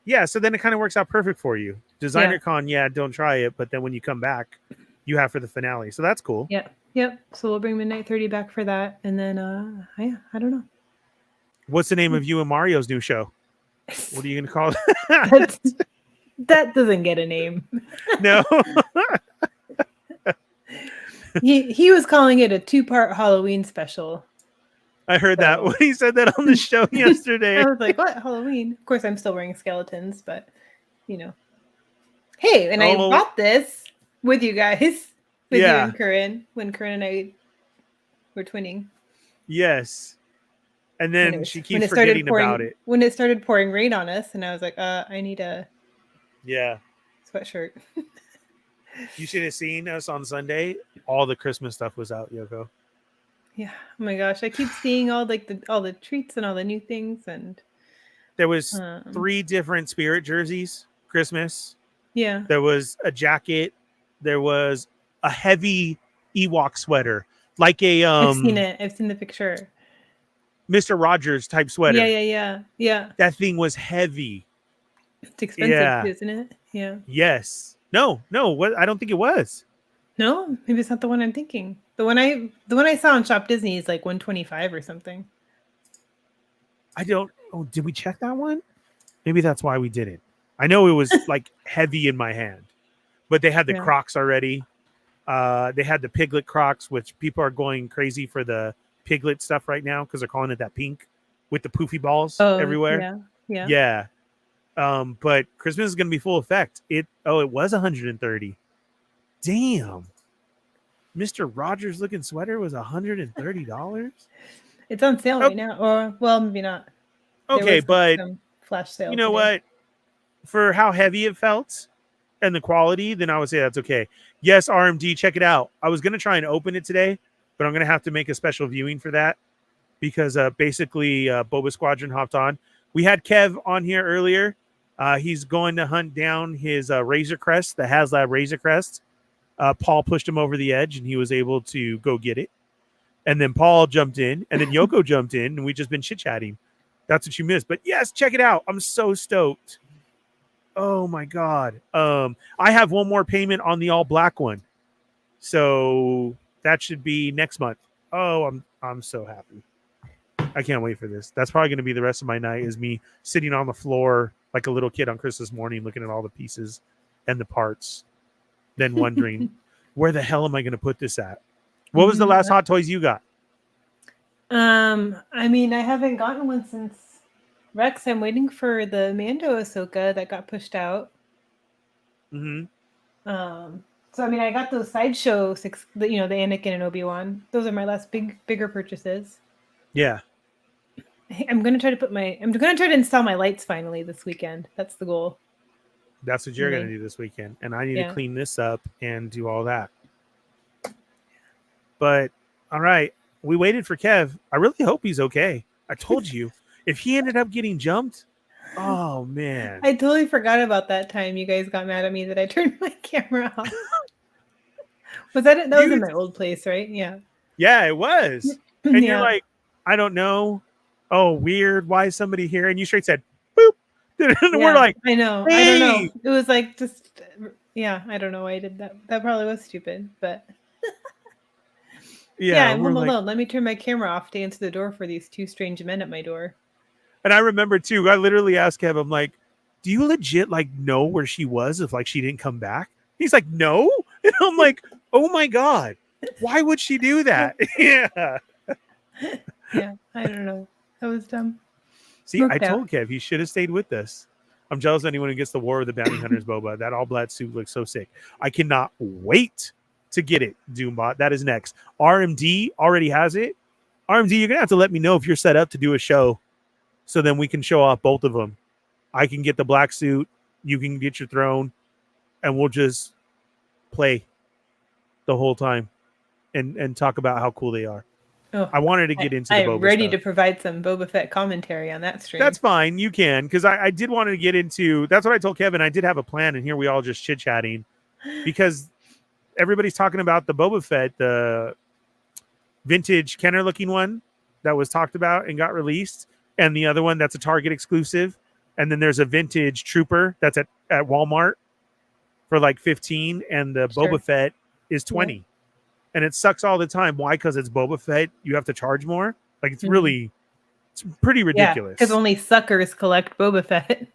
Yeah, so then it kind of works out perfect for you. DesignerCon, yeah, don't try it, but then when you come back, you have for the finale. So that's cool. Yep. So we'll bring Midnight 30 back for that. And then I don't know. What's the name of you and Mario's new show? What are you going to call it? That doesn't get a name. No. He was calling it a 2-part Halloween special. I heard that when he said that on the show yesterday. I was like, what? Halloween? Of course, I'm still wearing skeletons, but, Hey, and I bought this with you guys. With you and Corinne. When Corinne and I were twinning. Yes. And then she keeps forgetting about it. When it started pouring rain on us, and I was like, I need a sweatshirt. You should have seen us on Sunday. All the Christmas stuff was out, Yoko. Yeah. Oh my gosh. I keep seeing all the treats and all the new things, and there was 3 different Spirit jerseys, Christmas. Yeah. There was a jacket. There was a heavy Ewok sweater. Like a I've seen it. I've seen the picture. Mr. Rogers type sweater. Yeah. That thing was heavy. It's expensive, isn't it? Yeah. Yes. No. I don't think it was. No, maybe it's not the one I'm thinking. The one I saw on Shop Disney is like $125 or something. I don't. Oh, did we check that one? Maybe that's why we didn't. I know it was like heavy in my hand, but they had the Crocs already. They had the Piglet Crocs, which people are going crazy for the Piglet stuff right now because they're calling it that pink with the poofy balls everywhere. Yeah. But Christmas is going to be full effect. It was 130. Damn. Mr. Rogers looking sweater was $130. It's on sale right now, or well, maybe not. Okay, but some flash sale. You know what? For how heavy it felt and the quality, then I would say that's okay. Yes, RMD, check it out. I was going to try and open it today, but I'm going to have to make a special viewing for that because basically Boba Squadron hopped on. We had Kev on here earlier. He's going to hunt down his Razor Crest, the HasLab Razor Crest. Paul pushed him over the edge, and he was able to go get it. And then Paul jumped in, and then Yoko jumped in, and we've just been chit-chatting. That's what you missed. But yes, check it out. I'm so stoked. Oh my god. I have one more payment on the all black one, so that should be next month. Oh, I'm so happy. I can't wait for this. That's probably going to be the rest of my night, is me sitting on the floor like a little kid on Christmas morning, looking at all the pieces and the parts, then wondering where the hell am I going to put this at? What was the last Hot Toys you got? I mean, I haven't gotten one since Rex. I'm waiting for the Mando Ahsoka that got pushed out. Mm-hmm. So I mean, I got those sideshow the Anakin and Obi-Wan. Those are my last bigger purchases. Yeah. I'm gonna try to install my lights finally this weekend. That's the goal. That's what you're going to do this weekend. And I need to clean this up and do all that. But, all right. We waited for Kev. I really hope he's okay. I told you, if he ended up getting jumped, oh, man. I totally forgot about that time you guys got mad at me that I turned my camera off. Was that it? That was in my old place, right? Yeah. Yeah, it was. And you're like, I don't know. Oh, weird. Why is somebody here? And you straight said, boop. And we're like, I know. hey! I don't know. It was like just, I don't know why I did that. That probably was stupid, but I'm home alone. Let me turn my camera off to answer the door for these two strange men at my door. And I remember too, I literally asked Kev, I'm like, do you legit like know where she was if like she didn't come back? He's like, no. And I'm like, oh my God, why would she do that? Yeah. Yeah, I don't know. That was dumb. See, I told Kev he should have stayed with us. I'm jealous of anyone who gets the War of the Bounty Hunters boba. That all black suit looks so sick. I cannot wait to get it, Doombot. That is next. RMD already has it. RMD, you're going to have to let me know if you're set up to do a show so then we can show off both of them. I can get the black suit. You can get your throne. And we'll just play the whole time and talk about how cool they are. Oh, I wanted to get into the Boba I'm ready stuff. to provide some Boba Fett commentary on that stream. That's fine. You can, because I did want to get into, that's what I told Kevin. I did have a plan, and here we all just chit-chatting because everybody's talking about the Boba Fett, the vintage Kenner-looking one that was talked about and got released, and the other one that's a Target exclusive. And then there's a vintage Trooper that's at Walmart for like 15, and the Boba Fett is 20. Yeah. And it sucks all the time. Why? Because it's Boba Fett. You have to charge more. Like, it's really, it's pretty ridiculous. Because only suckers collect Boba Fett.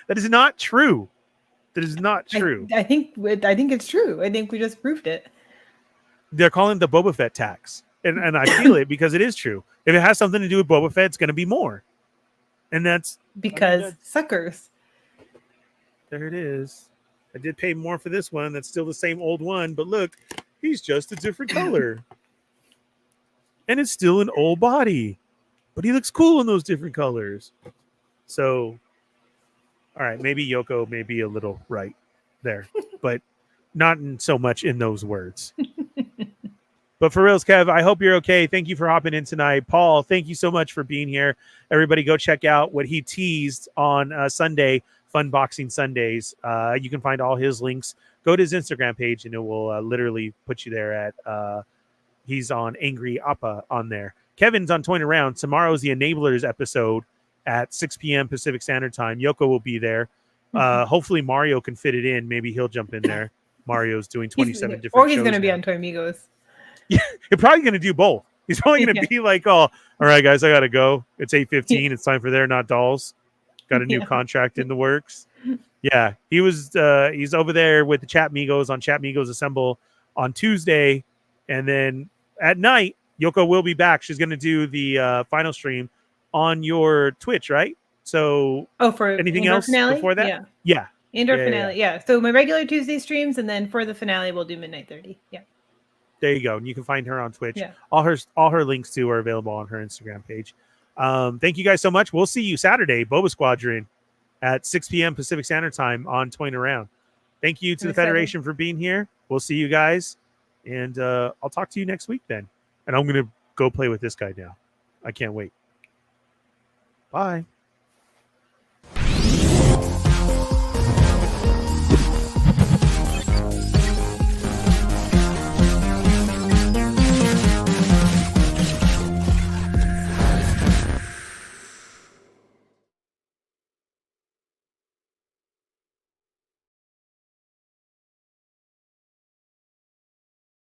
That is not true. That is not true. I think it's true. I think we just proved it. They're calling it the Boba Fett tax. And I feel it because it is true. If it has something to do with Boba Fett, it's going to be more. And that's because suckers. There it is. I did pay more for this one. That's still the same old one, but look, he's just a different color. And it's still an old body, but he looks cool in those different colors. So, all right, maybe Yoko may be a little right there, but not so much in those words. But for reals, Kev, I hope you're okay. Thank you for hopping in tonight. Paul, thank you so much for being here. Everybody go check out what he teased on Sunday, Fun Boxing Sundays. You can find all his links. Go to his Instagram page, and it will literally put you there at he's on Angry Appa on there. Kevin's on Toying Around. Tomorrow's the Enablers episode at 6 p.m. Pacific Standard Time. Yoko will be there. Hopefully Mario can fit it in. Maybe he'll jump in there. Mario's doing 27 different shows. Or he's going to be on Toy Amigos. Yeah, he's probably going to do both. He's probably going to be like, oh, all right, guys, I got to go. It's 8:15. It's time for They're Not Dolls. Got a new contract in the works. Yeah, he's over there with the Chat Migos on Chat Migos Assemble on Tuesday. And then at night, Yoko will be back. She's going to do the final stream on your Twitch, right? So for anything Andor else finale? before that? Yeah. Andor finale. Yeah. So my regular Tuesday streams, and then for the finale, we'll do midnight 30. Yeah. There you go. And you can find her on Twitch. Yeah. All her links too are available on her Instagram page. Thank you guys so much. We'll see you Saturday, Boba Squadron, at 6 p.m. Pacific Standard Time on Toying Around. Thank you to the Federation for being here. We'll see you guys. And I'll talk to you next week then. And I'm going to go play with this guy now. I can't wait. Bye.